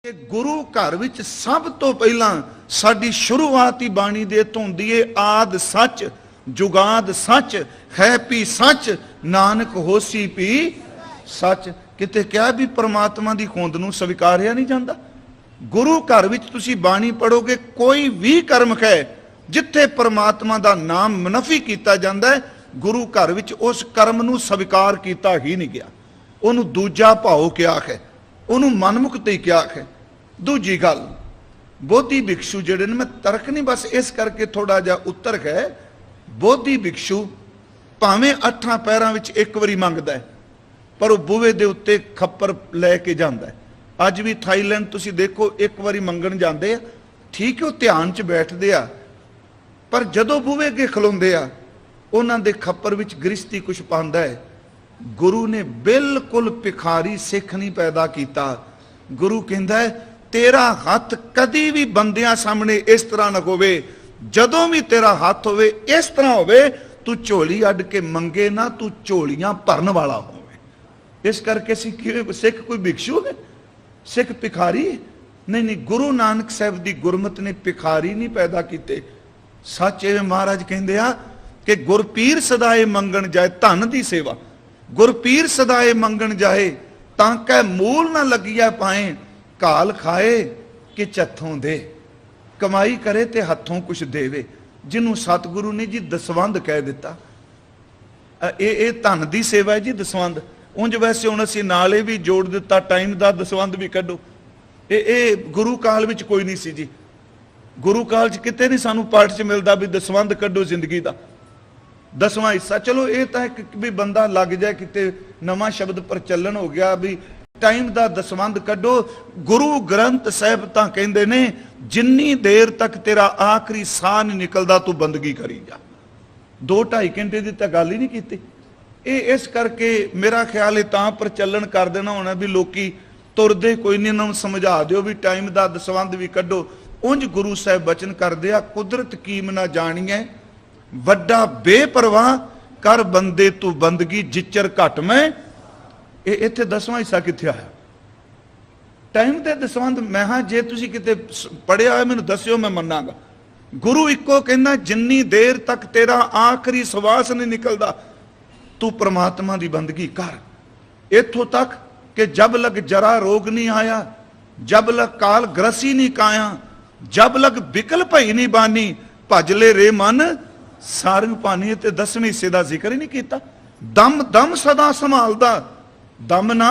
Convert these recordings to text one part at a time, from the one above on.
कि गुरु घर विच सब तो पहला साडी शुरुआत ही बाणी दे तो हुंदी है, आद सच जुगाद सच है पी सच नानक होसी पी सच। किते क्या भी परमात्मा की होंद नूं स्वीकारिया नहीं जाता। गुरु घर विच तुसी बाणी पढ़ोगे, कोई भी कर्म है जिथे परमात्मा का नाम मुनफी किया जाता है, गुरु घर विच उस कर्म नूं स्वीकार किया ही नहीं गया। उन्होंने दूजा भाव क्या है, उन्होंने मनमुक्ति क्या है। दूजी गल, बोधी भिक्षु जिहड़े ने, मैं तर्क नहीं बस इस करके थोड़ा जा उत्तर है। बोधी भिक्षु भावें 8 पैरां विच एक बारी मंगदा है, पर वह बूहे दे उत्ते खप्पर लैके जांदा है। अज भी थाईलैंड तुसीं देखो, एक बारी मंगण जांदे आ, ठीक है वो ध्यान च बैठदे आ, पर जदों बूहे अगे खलोंदे आ उन्हां दे खप्पर विच गृहस्थी कुछ पांदा है। गुरु ने बिल्कुल भिखारी सिख नहीं पैदा किया। गुरु कहता है तेरा हाथ कदी भी बंदियां सामने इस तरह न होवे, जदों भी तेरा हाथ होवे इस तरह होवे, तू झोली अड के मंगे ना, तू झोलियां भरन वाला होवे। इस करके सिख कोई भिक्षु है, सिख भिखारी है? नहीं नहीं, गुरु नानक साहब की गुरमत ने भिखारी नहीं पैदा किए। सच ए महाराज कहते आ कि गुरपीर सदाए मंगण जाए धन की सेवा, गुरपीर सदाए मंगण जाए तांकै मूल ना लगिया पाए, काल खाए कि चथों दे, कमाई करे ते हथों कुछ देवे। जिन्हों सतगुरु ने जी दसवंध कह दिता, ये धन की सेवा है जी दसवंध। उंज वैसे हुण असीं नाले भी जोड़ दिता, टाइम का दसवंध भी कढो। ये गुरु काल विच कोई नहीं सी जी। गुरु काल च किते नहीं सानू पाठ च मिलता भी दसवंध कढो जिंदगी का, 10वां हिस्सा। चलो ये तो एक भी बंदा लग जाए, किते नवा शब्द प्रचलन हो गया भी टाइम का दसवंध कढो। गुरु ग्रंथ साहब तो कहते ने जिन्नी देर तक तेरा आखिरी साह नहीं निकलता तू बंदगी करी जा। 2-2.5 घंटे की तो गल ही नहीं की। ये इस करके मेरा ख्याल है तां प्रचलन कर देना होना भी लोकी तुरदे कोई नहीं, इन्होंने समझा दिओ भी टाइम का दसवंध भी कढो। उंज गुरु साहब बचन करदे आ, कुदरत कीम ना जाणीए वड्डा बेपरवाह कर बंदे तू बंदगी जिचर घट में। इत्थे 10वां हिस्सा कित्थे आया टाइम ते दसवंध? मैं हाँ जे तुसी किते पढ़िया है मैनूं दस्सिओ, मैं मन्नांगा। गुरु इक्को कहंदा जिन्नी देर तक तेरा आखिरी सवास नहीं निकलदा तू परमात्मा की बंदगी कर। इत्थों तक कि जब लग जरा रोग नहीं आया, जब लग काल ग्रसी नहीं काया, जब लग बिकल भई नहीं बानी, भजले रे मन सारंग पानी। ते 10वें हिस्से का जिक्र ही नहीं किया। दम दम सदा संभालदा, दम ना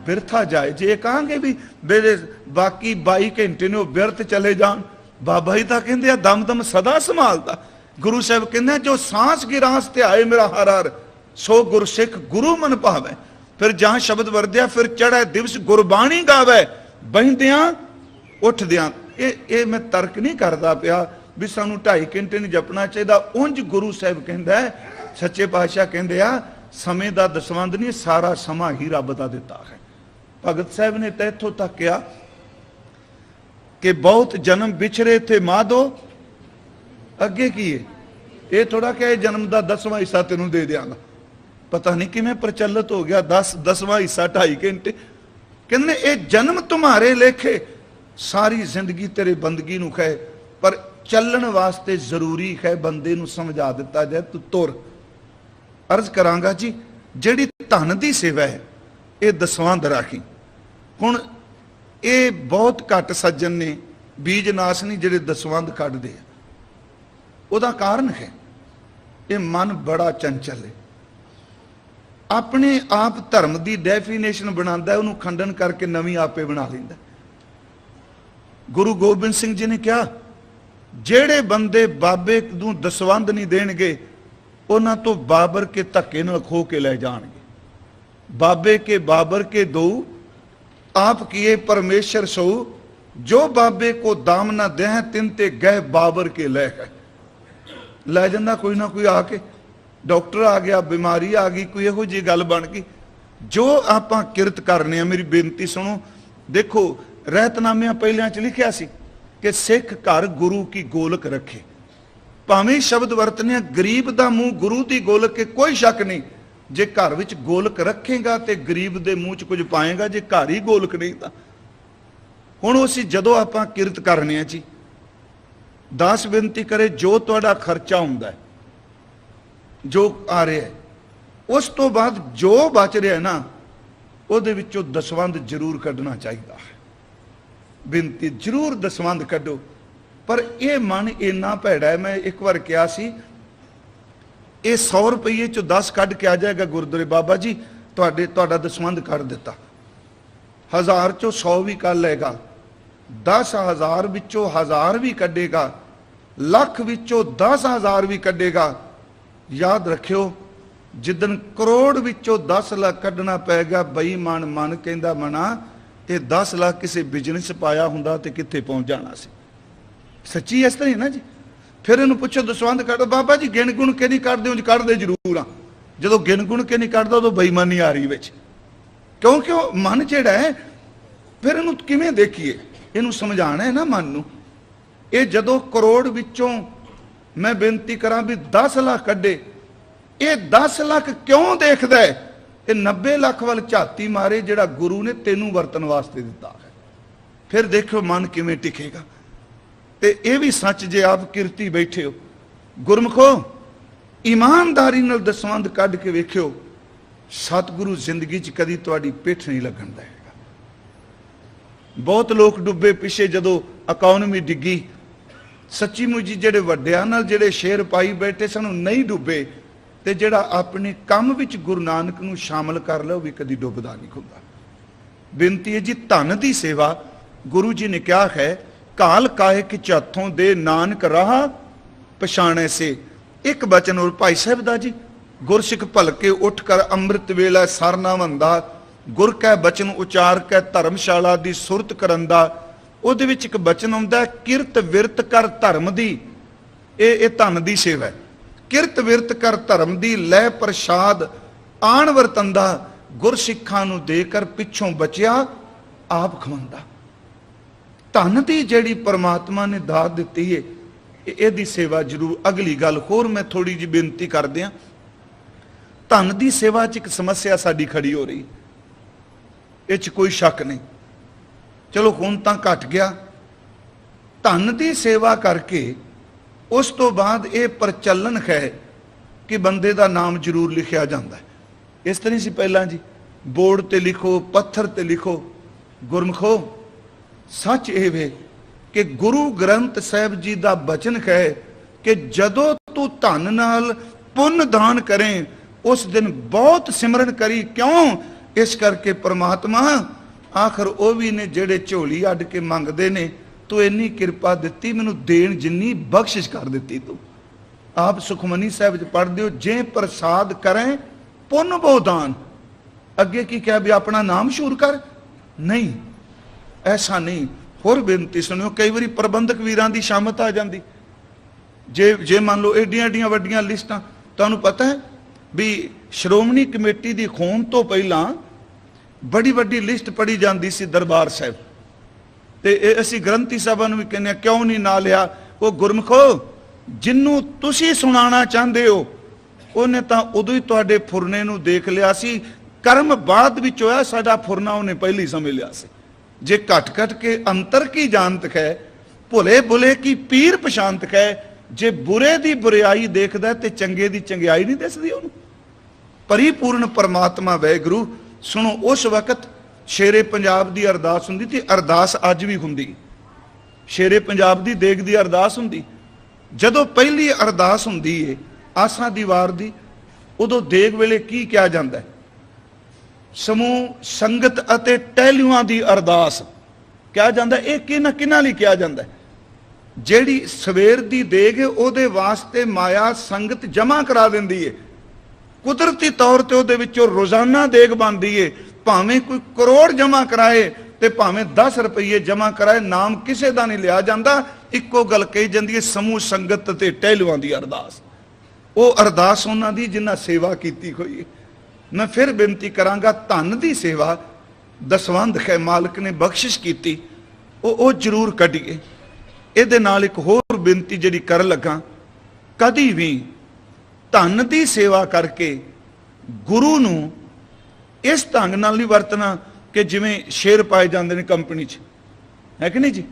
बिरथा जाए। जे कहांगे भी मेरे बाकी 22 घंटे ने बिरथ चले जान, बाबा जी तो कहते दम दम सदा संभालदा। गुरु साहब कहते जो सांस गिरास ते आए मेरा हर हर, सो गुरसिख गुरु मन भावे। फिर जहां शब्द वरद्या फिर चढ़े दिवस गुरबाणी गावे, बहिंदियां उठदियां। ये मैं तर्क नहीं करता पिया भी सानू 2.5 घंटे नहीं जपना चाहिए। उंज गुरु साहब कहता है, सच्चे पातशाह कहते आ समय का दसवंध नहीं, सारा समा ही रब का दिता है। भगत साहब ने तो इत्थों तक कहा कि बहुत जन्म बिछड़े थे माधो, अगे की है ये थोड़ा क्या जन्म का 10वां हिस्सा तेनों दे देंगा। पता नहीं किमें प्रचलित हो गया 10वां हिस्सा 2.5 घंटे। कहने ये जन्म तुम्हारे लेखे, सारी जिंदगी तेरे बंदगी नूं है, पर चलण वास्ते जरूरी है बंदे नूं समझा दिता जाए तू तुर। अर्ज करांगा जी, जिहड़ी धन की सेवा है ये दसवंध राखी। हुण ये बहुत घट सज्जन ने बीज नास नहीं जिहड़े दसवंध कढदे। उहदा कारण है ये मन बड़ा चंचल है, अपने आप धर्म की डेफिनेशन बनाता है, उन्होंने खंडन करके नवीं आपे बना लैंदा। गुरु गोबिंद सिंह जी ने कहा जेड़े बंदे बाबे नूं दसवंध नहीं देणगे उन्हां तो बाबर के धक्के नाल खो के ले जाणगे। बाबे के बाबर के दो आप किए परमेश्वर सो, जो बाबे को दाम ना दें तिन ते गए बाबर के ले गए। लै जांदा कोई ना कोई आके, डॉक्टर आ गया, बीमारी आ गई, कोई इहो जी गल बन गई। जो आपां किरत करने, मेरी बेनती सुनो। देखो रहतनामियां पहलियां च लिखिया सी कि सिख घर गुरु की गोलक रखे। भावें शब्द वरतने गरीब का मुंह गुरु की गोलक के कोई शक नहीं। जे घर विच गोलक रखेगा तो गरीब के मुंह च कुछ पाएगा, जे घर ही गोलक नहीं तो हुण असीं जदों आपां किरत करने आ जी, दास बेनती करे जो तुहाडा खर्चा हुंदा है, जो आ रहा है, उस तो बाद जो बच रहा है ना, ਉਹਦੇ ਵਿੱਚੋਂ ਦਸਵੰਧ ਜ਼ਰੂਰ ਕੱਢਣਾ ਚਾਹੀਦਾ ਹੈ। ਬੇਨਤੀ ਜ਼ਰੂਰ ਦਸਵੰਧ ਕੱਢੋ। ਪਰ ਇਹ ਮਨ ਇੰਨਾ ਭੈੜਾ ਹੈ, ਮੈਂ ਇੱਕ ਵਾਰ ਕਿਹਾ ਸੀ ਇਹ 100 ਰੁਪਏ ਚੋਂ 10 ਕੱਢ ਕੇ ਆ ਜਾਏਗਾ ਗੁਰਦੁਆਰੇ, ਬਾਬਾ ਜੀ ਤੁਹਾਡਾ ਦਸਵੰਧ ਕੱਢ ਦਿੱਤਾ। 1000 ਚੋਂ 100 ਵੀ ਕਰ ਲਏਗਾ, 10,000 ਵਿੱਚੋਂ 1000 ਵੀ ਕੱਢੇਗਾ, ਲੱਖ ਵਿੱਚੋਂ 10,000 ਵੀ ਕੱਢੇਗਾ। ਯਾਦ ਰੱਖਿਓ, जिदन करोड़ विचों 10 लाख कढ़ना पै गया, बेईमान मन कहंदा मना ये 10 लाख किसी बिजनेस पाया हुंदा ते कित्थे पहुंच जाना सी। सच्ची इस तरह ही ना जी। फिर इन्हूं पुछो दसवंध कढ़ो, बाबा जी गिण गुण के नहीं कढ़दे? उंज कढ़दे जरूर आ, जदों गिण गुण के नहीं कढ़दा उदों बेईमानी आ रही विच, क्योंकि मन जिहड़ा है फिर इन्हूं किवें देखीए, इन्हूं समझाना है ना मन नूं। ये जदों करोड़ विचों मैं बेनती करां भी 10 लाख कढ़े, ये 10 लाख क्यों देखदा है? ये 90 लाख वाल झाती मारे जिहड़ा गुरु ने तेनू वरतन वास्ते दिता है। फिर देखो मन किवें टिकेगा। ते ये भी सच जे आप किरती बैठे हो, गुरमुखो ईमानदारी नाल दसवंध कढ के वेखियो, सतगुरु जिंदगी च कदी तुहाडी पिठ नहीं लगन देगा। बहुत लोग डुबे पिछे जदों इकोनॉमी डिगी, सच्ची मुची जिहड़े वड्डिआं नाल जिहड़े शेर पाई बैठे सन नहीं डुबे, ते जिहड़ा अपने काम विच गुरु नानक नूं शामिल कर लो भी कदी डुबदा नहीं हुंदा। बेनती है जी, धन की सेवा गुरु जी ने क्या है, काल काहे कि चाथों दे नानक राह पछाणे से। एक बचन और भाई साहब दा जी, गुरसिख भलके उठ कर अमृत वेला सरना वंदा, गुर कै बचन उचार कै धर्मशाला दी सुरत करंदा। उहदे विच एक बचन आउंदा, किरत विरत कर धर्म दी। ये धन की सेवा है। किरत विरत कर धर्म दी, लै प्रसाद आण वरतंदा, गुरसिखां नूं देकर पिछों बचिया आप खवंदा। धन की जिहड़ी परमात्मा ने दात दिती है, इहदी सेवा जरूर। अगली गल होर मैं थोड़ी जी बेनती कर दियां, धन की सेवा च एक समस्या साडी खड़ी हो रही, इह च कोई शक नहीं। चलो हुण तां घट गया। धन की सेवा करके उस तो बाद ये प्रचलन है कि बंदे का नाम जरूर लिखा जाता है। इस तरह से पहला जी बोर्ड ते लिखो, पत्थर ते लिखो। गुरमुखो सच ये वे कि गुरु ग्रंथ साहब जी का बचन है कि जदों तू धन नाल पुण्य दान करें, उस दिन बहुत सिमरन करी। क्यों? इस करके परमात्मा आखिर वो भी ने जेड़े झोली अड के मंगते ने, तू इन्नी किरपा दिती, मैनू देन जिन्नी बख्शिश कर दी तू। आप सुखमनी साहब च पढ़ते हो, जे प्रसाद करें पुन बहुदान। अगे की क्या भी अपना नाम मशहूर कर? नहीं, ऐसा नहीं। होर बेनती सुनियो, कई बार प्रबंधक वीरां दी शामत आ जाती। जे मान लो एडियां एडियां वड्डियां लिस्टां, तुहानूं पता है भी श्रोमणी कमेटी की खोन तो पहला बड़ी वड्डी लिस्ट पढ़ी जाती सी दरबार साहब, ते असी ग्रंथी साहबां नूं भी कहने क्यों नहीं ना लिया? वो गुरमुखो जिन्नू तुसी सुनाना चाहते हो उन्हें तां उदों ही तुहाडे फुरने नूं देख लिया सी। कर्म बाद विच होया, साडा फुरना उन्हें पहले ही समझ लिया सी। जे घट घट के अंतर की जानत है, भुले भुले की पीर पछानत है। जे बुरे दी बुराई देखदा ते चंगे दी चंगियाई नहीं दिसदी उहनूं। परिपूर्ण परमात्मा वैगुरू। सुनो, उस वक्त शेरे पंजाब की अरदास हुंदी ते अरदास अज भी हुंदी। शेरे पंजाब की देग की अरदास हुंदी। जदों पहली अरदास हुंदी है आसा दी वार दी, उदों देग वेले की किया जाता है? समूह संगत अते टहलुआं दी अरदास किया जाता है। यह किन्हां किन्हां लई किया जाता है? जिहड़ी सवेर दी देग है उहदे वास्ते माया संगत जमा करा दिंदी है। कुदरती तौर ते उहदे विचों रोजाना देग बनदी है। भावें कोई करोड़ जमा कराए ते भावें 10 रुपये जमा कराए, नाम किसी का नहीं लिया जाता। इक्को गल कही जाती है, समूह संगत ते टहलुआं दी अरदास। वो अरदास उन्हां दी जिन्हां सेवा कीती होई है। मैं फिर बेनती करांगा, धन की सेवा दसवंध है मालिक ने बख्शिश की, वो जरूर कढीए। इहदे नाल एक होर बेनती जिहड़ी कर लगा, कदी भी धन की सेवा करके गुरु नूं इस ढंग नाल नहीं वरतना कि जिवें शेयर पाए जाते हैं कंपनी च, है कि नहीं जी।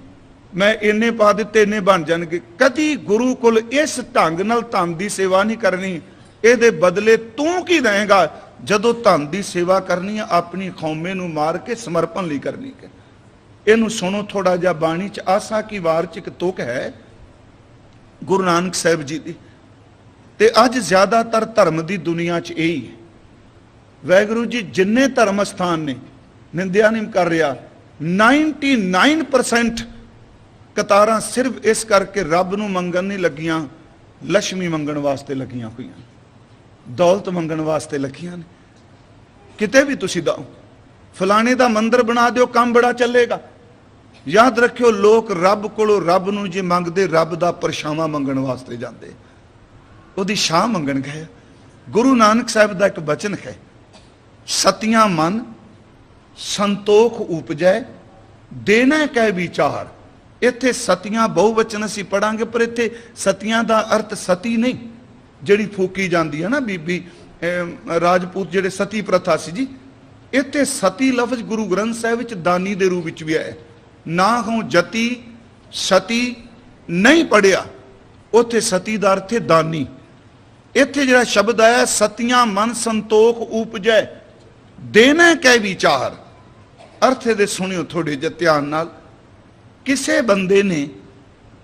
मैं इन्ने पा दिते इन्ने बन जाएंगे। कदी गुरु कोल इस ढंग नाल धन की सेवा नहीं करनी। ये बदले तू की देगा जदों धन की सेवा करनी है अपनी कौमे नूं मार के समर्पण ਲਈ करनी है। इनू सुनो थोड़ा जा बाणी च आसा की वार च एक तुक है गुरु नानक साहब जी की। ते अज ज्यादातर धर्म की दुनिया च यही है। वाहिगुरू जी जिन्ने धर्म स्थान ने निंदिया नहीं कर रहा 99% कतारां सिर्फ इस करके रब नूं मंगण नहीं लगियां, लक्ष्मी मंगण वास्ते लगियां हुई, दौलत मंगण वास्ते लगियां ने। किते भी तुसीं दो फलाने दा मंदिर बना दिओ काम बड़ा चलेगा। याद रखियो लोग रब कोलों रब नूं जे मंगदे रब दा परछावां मंगण वास्ते जांदे, ओदी छां मंगण गए। गुरु नानक साहब दा एक बचन है सतियां मन संतोख उपजै देना कै विचार। इत्थे सतियां बहुवचन असीं पढ़ांगे पर इत्थे सतियां दा अर्थ सती नहीं जिहड़ी फूकी जाती है ना बीबी राजपूत जिहड़े सती प्रथा सी जी। इत्थे सती लफ्ज गुरु ग्रंथ साहिब विच दानी दे रूप विच भी आया। ना हो जती सती नहीं पढ़िया उत्थे सती दा अर्थ है दानी। इत्थे जिहड़ा शब्द आया सतियां मन संतोख उपजै देना कै विचार। अर्थ दे सुनियो थोड़े जे ध्यान नाल। किसे बंदे ने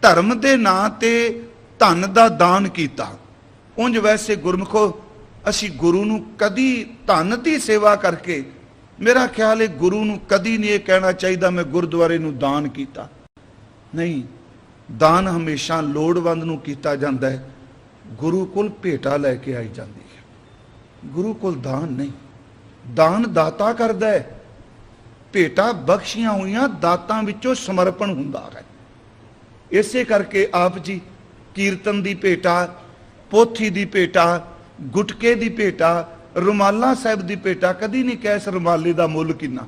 धर्म दे नां ते धन दा दान कीता। उंज वैसे गुरमुखो असी गुरु नूं कदी धन दी सेवा करके मेरा ख्याल है गुरु नूं कदी नहीं ये कहना चाहिए मैं गुरुद्वारे नूं दान कीता। नहीं, दान हमेशा लोड़वंद नूं कीता जांदा है। गुरु कोल भेटा लैके आई जाती है, गुरु कोल दान नहीं। दान दाता करदा है। भेटा बख्शियां हुई दातां विचों समर्पण हुंदा है। इसे करके आप जी कीर्तन दी भेटा, पोथी दी भेटा, गुटके दी भेटा, रुमाला साहिब दी भेटा कदी नहीं कह इस रुमाले दा मुल किन्ना।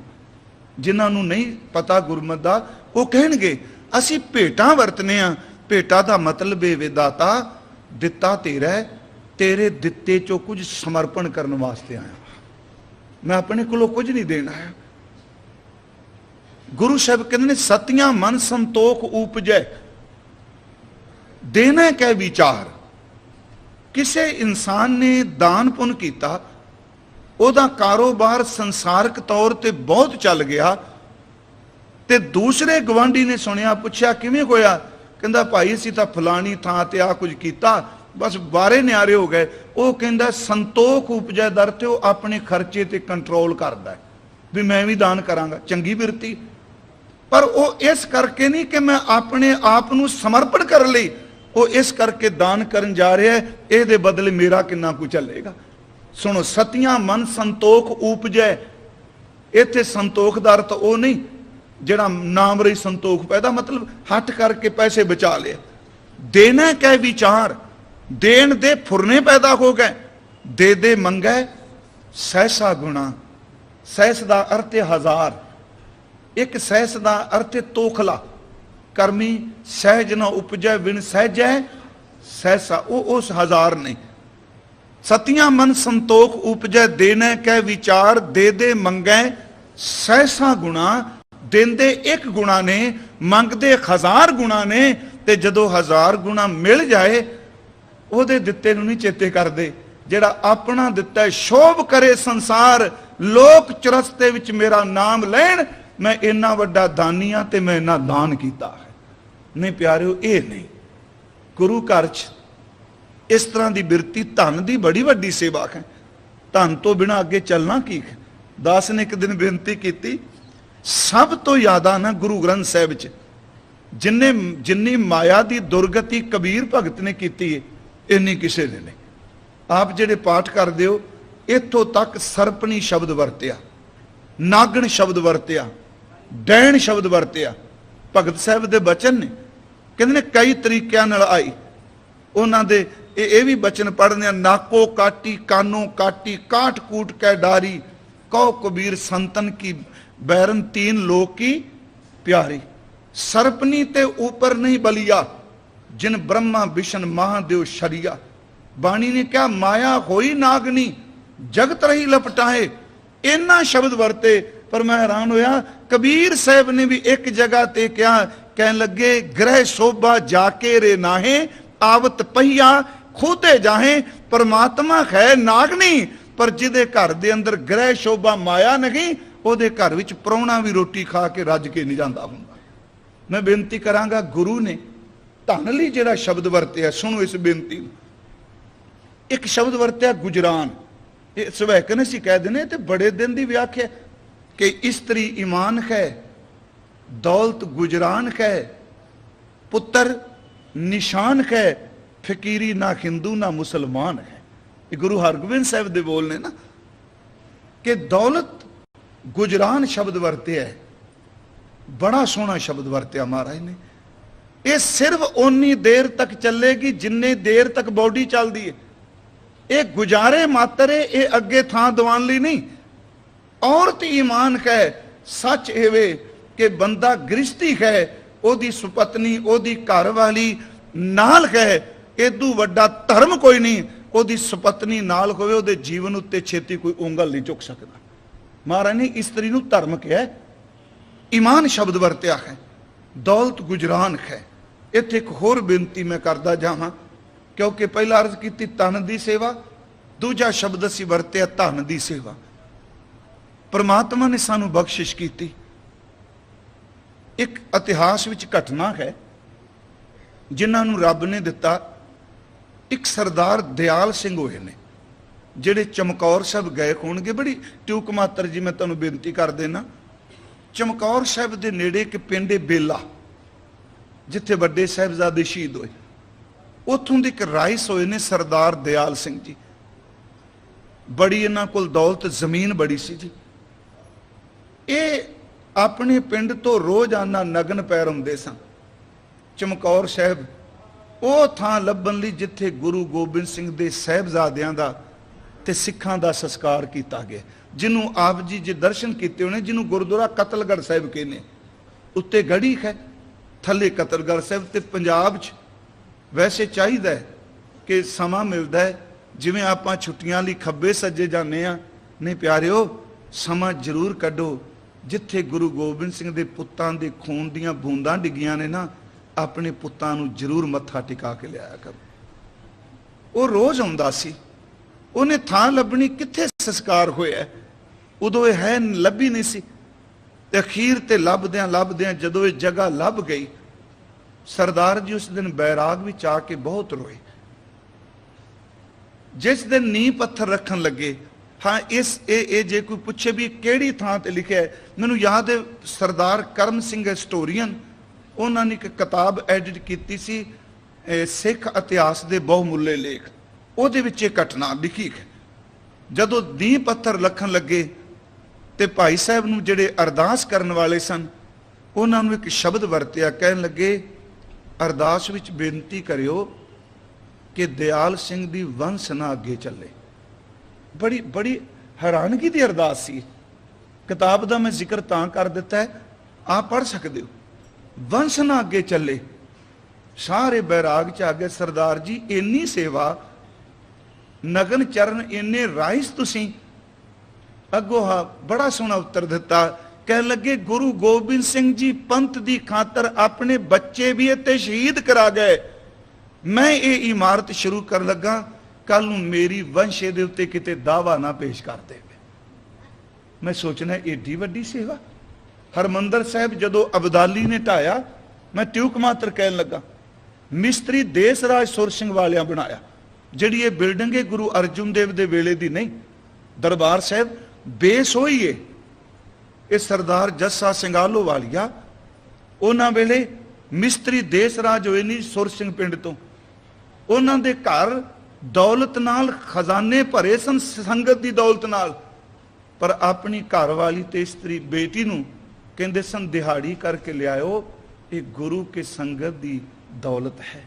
जिन्हां नूं नहीं पता गुरमत दा वो कहणगे असीं भेटां वरतने आ। भेटा दा मतलब है वे दाता दिता तेरा है, तेरे दिते चो कुछ समर्पण करने वास्ते आया, मैं अपने कोलों कुछ नहीं देना है। गुरु साहब कहते ने सतियां मन संतोख उपजै देना कै विचार। किसे इंसान ने दान पुन किया, ओदा कारोबार संसारक तौर ते बहुत चल गया ते दूसरे गवांढी ने सुनिया पुछया किवें होया, कहंदा भाई असीं तां फलानी थां ते आ कुछ कीता बस बारे न्यारे हो गए। वो कहंदा संतोख उपजै दर ते वो अपने खर्चे ते कंट्रोल करदा है भी मैं भी दान करांगा, चंगी बिरती। पर वो इस करके नहीं कि मैं अपने आप नूं समर्पण कर लई, वो इस करके दान करन जा रहा है ये बदले मेरा किन्ना कुछ चलेगा। सुनो सतियां मन संतोख उपजै। इत्थे संतोख दा अर्थ वो नहीं जिहड़ा नाम रही संतोख पैदा मतलब हट करके पैसे बचा ले। देना कै विचार, देन दे फुरने पैदा हो गए। दे दे मंगै सहसा गुणा। सहस दा अर्थ है हजार, एक सहस दा अर्थ है तोखला। कर्मी सहज न उपजै बिन सहजै सहसा, वो उस हजार ने। सतियां मन संतोख उपजै देने कै विचार। दे दे मंगै सहसा गुणा। देंदे एक गुणा ने, मंगदे हजार गुणा ने। ते जदों हजार गुणा मिल जाए ओदे दिते नूं नहीं चेते करदे। जिहड़ा अपना दिता है शोभ करे संसार, लोक चरस्ते विच मेरा नाम लैण, मैं इन्ना वड्डा दानी हां ते मैं इन्ना दान कीता है। नहीं प्यारिओ ये नहीं। गुरु घर च इस तरह की बिरती धन की बड़ी वड्डी सेवा है। धन तो बिना अगे चलना की है। दास ने एक दिन बेनती की सब तो ज्यादा ना गुरु ग्रंथ साहिब च जिन्नी माया की दुर्गति कबीर भगत ने की है इन्नी किसी ने नहीं। आप जेडे पाठ करते हो इत्थों तक सरपनी शब्द वरत्या, नागण शब्द वरत्या, डैण शब्द वरत्या। भगत साहब के बचन ने कहते ने कई तरीकों नाल आई। उन्होंने ये भी बचन पढ़ने नाको काटी कानो काटी काट कूट कै डारी कहो कबीर संतन की बैरन तीन लोक की प्यारी। सरपनी ते ऊपर नहीं बलिया जिन ब्रह्मा विष्णु महादेव शरिया। बाणी ने क्या माया होई नागनी जगत रही लपटाए। इन्ना शब्द वरते पर मैं हैरान होया, कबीर साहब ने भी एक जगह ते क्या कह लगे, ग्रह शोभा जाके रे नाहे, आवत पहिया खोते जाहे। परमात्मा है नागनी, पर जिदे घर दे अंदर ग्रह शोभा माया नहीं, ओदे घर विच प्राहुणा भी रोटी खा के रज के नहीं जाता हुंदा। मैं बेनती करांगा, गुरु ने धन लई जिहड़ा शब्द वरतिया, सुनो इस बेनती। एक शब्द वरतिया गुजरान, ये सवैक ने सी कह देने ते बड़े दिन की व्याख्या कि स्त्री ईमान है, दौलत गुजरान है, पुत्र निशान है, फकीरी ना हिंदू ना मुसलमान है। ये गुरु हरगोबिंद साहब दे बोल ने ना कि दौलत गुजरान शब्द वरते है, बड़ा सोहना शब्द वरत्या महाराज ने। ये सिर्फ उन्नी देर तक चलेगी जिन्नी देर तक बॉडी चलती है। ये गुजारे मात्र है, ये अगे थां दवान ली नहीं। औरत ईमान है, सच एवे कि बंदा गृहस्थी है, ओदी सुपत्नी ओदी घर वाली नाल है, इदू वड्डा धर्म कोई नहीं। ओदी सुपत्नी नाल होवे, ओदे जीवन उत्ते छेती कोई उंगल नहीं चुक सकता। महाराज ने स्त्री नूं धर्म कहा, ईमान शब्द वरत्या है, दौलत गुजरान है। इत्थे एक होर बेनती मैं करदा जावां, क्योंकि पहला अर्ज की धन की सेवा, दूजा शब्द असी वरत्या धन की सेवा। परमात्मा ने सानू बख्शिश की। एक इतिहास विच घटना है जिन्होंने रब ने दिता। एक सरदार दयाल सिंह होए ने, जेडे चमकौर साहब गए होणगे। बड़ी ट्यूक मात्र जी मैं तुहानू बेनती कर देना, चमकौर साहब के नेड़े एक पिंड है बेला, जिथे वड्डे साहिबजादे शहीद होए। उत्थों के एक राइस होए ने सरदार दयाल सिंह जी। बड़ी इन्हां कोल दौलत जमीन बड़ी सी जी। ये अपने पिंड तो रोजाना नगन पैर हुंदे सन। चमकौर साहब वो थां लभण लई जिथे गुरु गोबिंद सिंह दे साहिबजादियां दा ते सिखां दा संस्कार किया गया, जिन्हों आप जी जे दर्शन किए होने, जिन्हों गुरुद्वारा कतलगढ़ साहिब कहने। उत्ते गढ़ी है, थले कतलगढ़ साहिब। ते पंजाब च वैसे चाहिए कि समा मिलता है, जिवें आपां छुट्टियां लई खब्बे सज्जे जाने आ, नहीं प्यारिओ समा जरूर कढो। जिथे गुरु गोबिंद सिंह दे पुत्तां दे खून दीयां बूंदां डिगियां ने ना, अपने पुत्तां नूं जरूर मत्था टिका के लिया करो। वो रोज आउंदा सी, उन्हें थां लभनी कित्थे संस्कार होया, उदों यह है लभी नहीं सी। अखीर ते लभदियां जदों ये जगह लभ गई, सरदार जी उस दिन बैराग विच आके बहुत रोए। जिस दिन नींह पत्थर रखन लगे, हाँ इस जे कोई पूछे भी किहड़ी थां ते लिखिया है, मैनूं याद है सरदार करम सिंह हिस्टोरीअन, उन्होंने एक किताब एडिट की सी, सिख इतिहास के बहुमुल्ले लेख, उहदे विच इह घटना लिखी है। जदों नींह पत्थर रखन लगे ते भाई साहब नूं जिहड़े अरदास करन वाले सन, उन्होंने एक शब्द वरतिया, कहन लगे अरदास विच बेनती करियो कि दयाल सिंह दी वंश ना अगे चले। बड़ी बड़ी हैरानगी की अरदास सी। किताब का मैं जिक्र तां कर दिता है, आप पढ़ सकते हो। वंश ना अगे चले, सारे बैराग च आ गए। सरदार जी इन्नी सेवा, नगन चरण इन्ने राइस तुसीं। अगों हा बड़ा सोहना उत्तर दिता, कह लगे गुरु गोबिंद सिंह जी पंथ की खातर अपने बच्चे भी इत्थे शहीद करा गए। मैं ये इमारत शुरू कर लगा, कल नूं मेरी वंश दे उत्ते किते दावा ना पेश कर दे। मैं सोचना एडी वड्डी सेवा। हरमंदर साहब जदों अबदाली ने ढाया, मैं ट्यूक मात्र कहन लगा, मिस्त्री देसराज सुर सिंह वालियां बनाया। जिहड़ी ये बिल्डिंग है गुरु अर्जुन देव दे वेले दी नहीं, दरबार साहब बेस होई है। ये सरदार जस्सा सिंगालो वालिया उन्हां वेले मिस्त्री देसराज होए नहीं सुर सिंह पिंड तो। उन्हां दे घर दौलत नाल खजाने भरे सन, संगत की दौलत नाल। पर अपनी घर वाली ते स्त्री बेटी नूं कहंदे सन दिहाड़ी करके लियाओ, ये गुरु के संगत की दौलत है।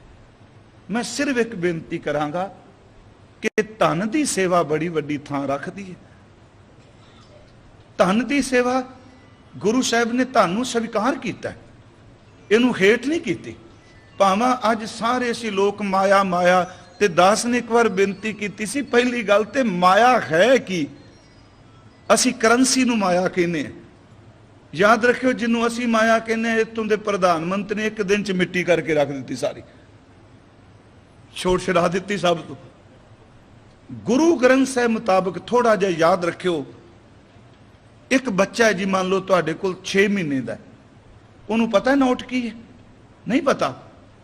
मैं सिर्फ एक बेनती करांगा कि धन की सेवा बड़ी वड्डी थां रखती है। धन की सेवा गुरु साहब ने धन स्वीकार किया, इनू हेठ नहीं की। भावें अज सारे असी लोग माया माया, ते दास ने एक बार बेनती की सी, पहली गल ते माया है कि असी करंसी नू माया कहने, याद रखियो जिन्हों असी माया कहने इतों के प्रधानमंत्री ने एक दिन च मिट्टी करके रख दी सारी, छोड़ छड़ा दी सब तो। गुरु ग्रंथ साहिब मुताबिक थोड़ा जिहा याद रखियो, एक बच्चा है जी मान लो तुहाडे कोल 6 महीने का, उन्होंने पता है नोट की है? नहीं पता।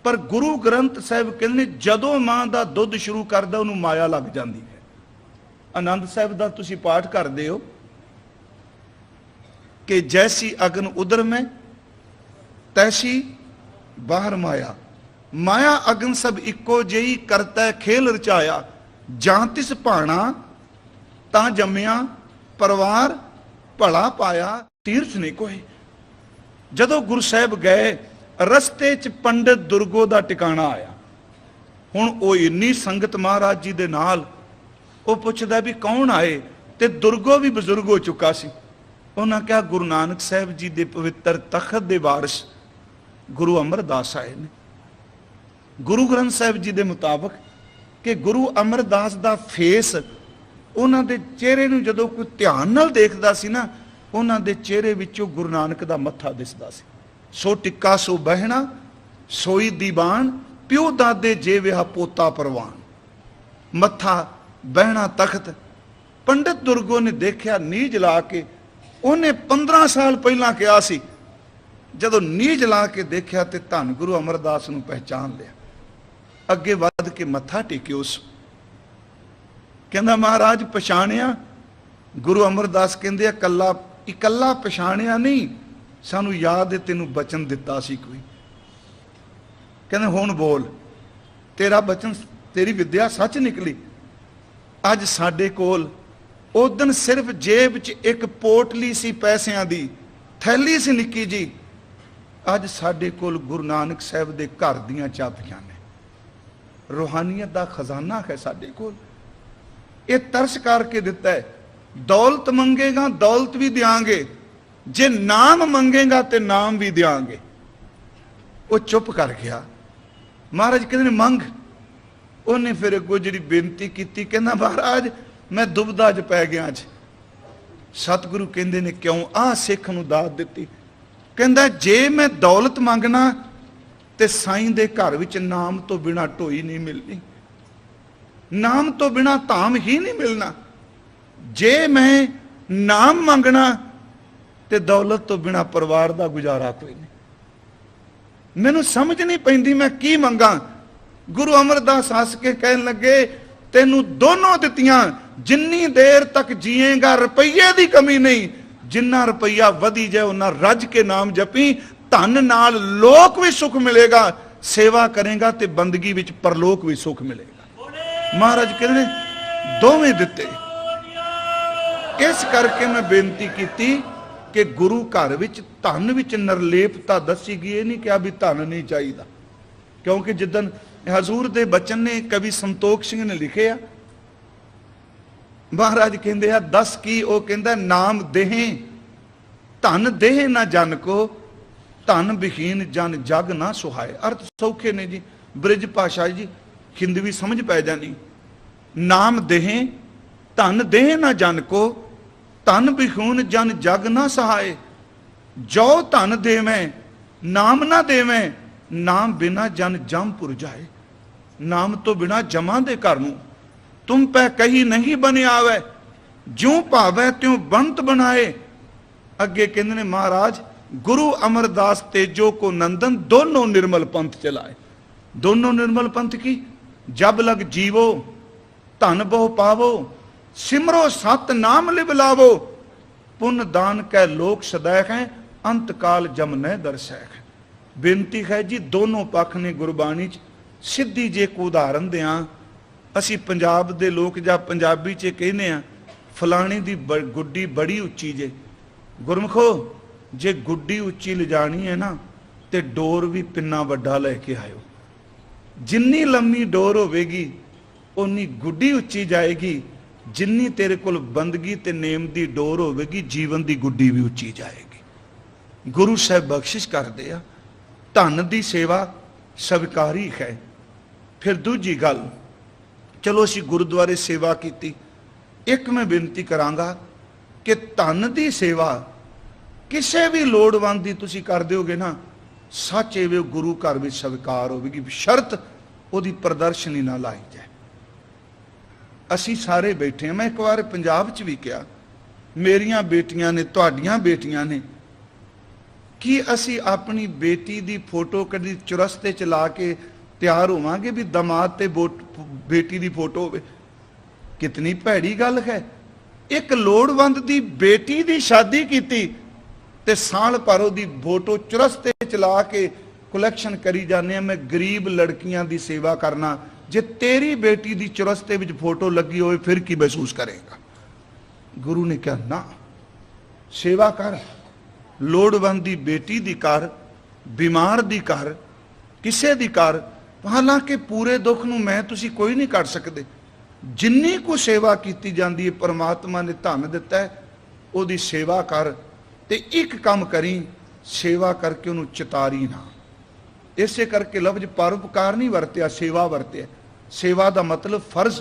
पर गुरु ग्रंथ साहिब कहते जदों मां का दुध शुरू करदा उन्होंने माया लग जाती है। आनंद साहिब का तुसीं पाठ करदे हो कि जैसी अग्न उदर में तैसी बाहर माया, माया अग्न सब इको जही करता खेल रचाया, जां तिस भाणा तां जम्मिया परिवार भला पाया, तीर्थ नहीं कोई। जदों गुरु साहब गए रस्ते च पंडित दुर्गो का टिकाणा आया। हुण वो इन्नी संगत महाराज जी दे नाल, वो पुछदा भी कौन आए, ते दुर्गो भी बजुर्ग हो चुका सी। उन्हें कहा गुरु नानक साहब जी के पवित्र तखत के वारिस गुरु अमरदास आए ने। गुरु ग्रंथ साहब जी के मुताबिक कि गुरु अमरदास का फेस उन्होंने चेहरे नूं जदों कोई ध्यान नाल देखदा सी ना, उन्होंने चेहरे विचों गुरु नानक का मत्था दिसदा सी। सो टिक्का सो बहना सोई दीवान, प्यो दादे जे विहा पोता परवान, मत्था बहना तख्त। पंडित दुर्गो ने देखा नीज ला के, उन्हें 15 साल पहला कहा सी, जदों नीज ला के देखा तो धन गुरु अमरदास नूं पहचान लिया। अगे वध के मत्था टेकियो, उस कहंदा महाराज पछाणिया? गुरु अमरदास कहंदे कल्ला इकल्ला पछाणिया नहीं, सानू याद है तेनू बचन दिता सी कोई। कहंदे हुण बोल, तेरा बचन तेरी विद्या सच निकली। अज साडे कोल उदन सिर्फ जेब च एक पोटली सी पैसियां दी, थैली सी निक्की जी। अज साडे कोल गुरु नानक साहब दे घर दियां चाबियां ने, रूहानियत दा खजाना है साडे कोल। ये तरस करके दिता है, दौलत मंगेगा दौलत भी देंगे, जे नाम मंगेगा तो नाम भी देंगे। वो चुप कर गया। महाराज कहते मंग। उन्हें फिर अगों जी बेनती की, कहना महाराज मैं दुबदा च पै गया अज। सतगुरु कहते ने क्यों? आ सिख नूं दात दिती। कहंदा जे मैं दौलत मंगना ते साईं दे घर विच नाम तो बिना ढोई नहीं मिलनी, नाम तो बिना धाम ही नहीं मिलना। जे मैं नाम मंगना ते दौलत तो बिना परिवार का गुजारा कोई नहीं। मैनू समझ नहीं पैंदी मैं की मंगा। गुरु अमरदास हस के कहन लगे तेनू दोनों दित्तियां, जिन्नी देर तक जिएगा रुपये की कमी नहीं, जिन्ना रुपया वधी जाए उन्ना रज के नाम जपी, धन नाल लोक भी सुख मिलेगा, सेवा करेगा तो बंदगी विच परलोक भी सुख मिलेगा। महाराज कहने दोवें दिते। इस करके मैं बेनती की कि गुरु घर विच धन विच निर्लेपता दसी गई, नहीं क्या भी धन नहीं चाहिए। क्योंकि जिदन हजूर दे बचन ने कवि संतोख सिंह ने लिखे आ, महाराज कहते हैं दस की, वो कहता नाम देहें धन देह ना जन को, धन विहीन जन जग ना सुहाए। अर्थ सौखे ने जी, ब्रिज भाषा जी, हिंदवी समझ पै जानी। नाम देहें धन देह ना जन को, धन विहीन जन जग ना सहाय। जो धन देवें नाम ना देवें, नाम बिना जन जमपुर जाए। नाम तो बिना जमा दे घर नूं तुम पै कही नहीं बने आवे, ज्यों भावै त्यों बनत बनाए। अगे कहते ने महाराज गुरु अमरदास तेजो को नंदन दोनों निर्मल पंथ चलाए। दोनों निर्मल पंथ की, जब लग जीवो धन बहु पावो, सिमरो सत नाम लिव लावो, पुण्य दान कै लोक सदैख है, अंत काल जम न दर्शैख। बेनती है जी दोनों पक्ष ने गुरबाणी च सीधी जे को उदाहरण दें। असी पंजाब दे लोग जां पंजाबी च कहने आ फलाणी दी गुड्डी बड़ी उच्ची जे। गुरमुखो जे गुड्डी उच्ची ले जानी है ना ते डोर भी पिन्ना वड्डा लेके आयो। जिन्नी लम्मी डोर होवेगी उन्नी गुड्डी उच्ची जाएगी, जिन्नी तेरे कोल बंदगी ते नेम दी डोर होवेगी जीवन दी गुड्डी भी उच्ची जाएगी। गुरु साहब बख्शिश करदे आ, धन दी सेवा स्वीकारी है। फिर दूजी गल, चलो असी गुरुद्वारे सेवा की, एक मैं बेनती करांगा कि धन की सेवा ਕਿਸੇ ਵੀ ਲੋੜਵੰਦ ਦੀ ਤੁਸੀਂ ਕਰ ਦਿਓਗੇ ਨਾ, ਸੱਚ ਇਹ ਗੁਰੂ ਘਰ ਵਿੱਚ ਸਵੀਕਾਰ ਹੋਵੇਗੀ, ਸ਼ਰਤ ਉਹਦੀ ਪ੍ਰਦਰਸ਼ਨੀ ਨਾ ਲਾਈ ਜਾਏ। ਅਸੀਂ ਸਾਰੇ ਬੈਠੇ ਹਾਂ, ਮੈਂ ਇੱਕ ਵਾਰ ਪੰਜਾਬ 'ਚ ਵੀ ਕਿਹਾ, ਮੇਰੀਆਂ ਬੇਟੀਆਂ ਨੇ, ਤੁਹਾਡੀਆਂ ਬੇਟੀਆਂ ਨੇ, ਕੀ ਅਸੀਂ ਆਪਣੀ ਬੇਟੀ ਦੀ ਫੋਟੋ ਕਦੀ ਚੁਰਸਤੇ 'ਚ ਲਾ ਕੇ ਤਿਆਰ ਹੋਵਾਂਗੇ ਵੀ ਦਮਾਦ ਤੇ ਬੇਟੀ ਦੀ ਫੋਟੋ ਹੋਵੇ? ਕਿਤਨੀ ਭੈੜੀ ਗੱਲ ਹੈ। ਇੱਕ ਲੋੜਵੰਦ ਦੀ ਬੇਟੀ ਦੀ ਸ਼ਾਦੀ ਕੀਤੀ ਤੇ ਸਾਲ ਭਰ ਉਹਦੀ ਫੋਟੋ ਚੁਰਸਤੇ 'ਚ ਲਾ ਕੇ ਕਲੈਕਸ਼ਨ ਕਰੀ ਜਾਂਦੇ ਆ, ਮੈਂ ਗਰੀਬ ਲੜਕੀਆਂ ਦੀ ਸੇਵਾ ਕਰਨਾ। ਜੇ ਤੇਰੀ ਬੇਟੀ ਦੀ ਚੁਰਸਤੇ ਵਿੱਚ ਫੋਟੋ ਲੱਗੀ ਹੋਵੇ ਫਿਰ ਕੀ ਮਹਿਸੂਸ ਕਰੇਗਾ? ਗੁਰੂ ਨੇ ਕਿਹਾ ਨਾ, ਸੇਵਾ ਕਰ, ਲੋੜਵੰਦ ਦੀ ਬੇਟੀ ਦੀ ਕਰ, ਬਿਮਾਰ ਦੀ ਕਰ, ਕਿਸੇ ਦੀ ਕਰ। ਹਾਲਾਂਕਿ ਪੂਰੇ ਦੁੱਖ ਨੂੰ ਮੈਂ ਤੁਸੀਂ ਕੋਈ ਨਹੀਂ ਕੱਢ ਸਕਦੇ। ਜਿੰਨੀ ਕੁ ਸੇਵਾ ਕੀਤੀ ਜਾਂਦੀ ਹੈ, ਪਰਮਾਤਮਾ ਨੇ ਧਨ ਦਿੱਤਾ ਹੈ, ਉਹਦੀ ਸੇਵਾ ਕਰ। ਤੇ ਇੱਕ ਕੰਮ ਕਰੀ, ਸੇਵਾ ਕਰਕੇ ਉਹਨੂੰ ਚਿਤਾਰੀ ਨਾ। ਇਸੇ ਕਰਕੇ ਲਫ਼ਜ਼ ਪਰਉਪਕਾਰ ਨਹੀਂ ਵਰਤਿਆ, ਸੇਵਾ ਵਰਤਿਆ। ਸੇਵਾ ਦਾ ਮਤਲਬ ਫਰਜ਼।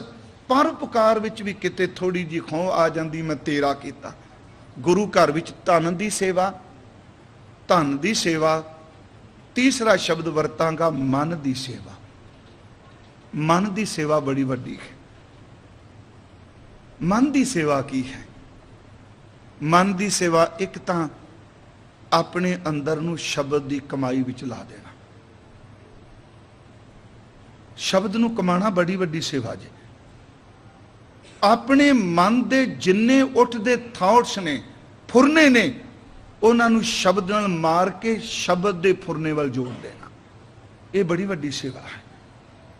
ਪਰਉਪਕਾਰ ਵਿੱਚ ਵੀ ਕਿਤੇ ਥੋੜੀ ਜਿਹੀ ਖੋਹ ਆ ਜਾਂਦੀ, ਮੈਂ ਤੇਰਾ ਕੀਤਾ। ਗੁਰੂ ਘਰ ਵਿੱਚ ਧਨ ਦੀ ਸੇਵਾ, ਧਨ ਦੀ ਸੇਵਾ। ਤੀਸਰਾ ਸ਼ਬਦ ਵਰਤਾਂਗਾ, ਮਨ ਦੀ ਸੇਵਾ। ਮਨ ਦੀ ਸੇਵਾ ਬੜੀ ਵੱਡੀ ਹੈ। ਮਨ ਦੀ ਸੇਵਾ ਕੀ ਹੈ? ਮਨ ਦੀ ਸੇਵਾ ਇੱਕ ਤਾਂ ਆਪਣੇ ਅੰਦਰ ਨੂੰ ਸ਼ਬਦ ਦੀ ਕਮਾਈ ਵਿੱਚ ਲਾ ਦੇਣਾ। ਸ਼ਬਦ ਨੂੰ ਕਮਾਣਾ ਬੜੀ ਵੱਡੀ ਸੇਵਾ ਜੀ। ਆਪਣੇ ਮਨ ਦੇ ਜਿੰਨੇ ਉੱਠਦੇ ਥਾਟਸ ਨੇ, ਫੁਰਨੇ ਨੇ, ਉਹਨਾਂ ਨੂੰ ਸ਼ਬਦ ਨਾਲ ਮਾਰ ਕੇ ਸ਼ਬਦ ਦੇ ਫੁਰਨੇ ਵੱਲ ਜੋੜ ਦੇਣਾ। ਇਹ ਬੜੀ ਵੱਡੀ ਸੇਵਾ ਹੈ।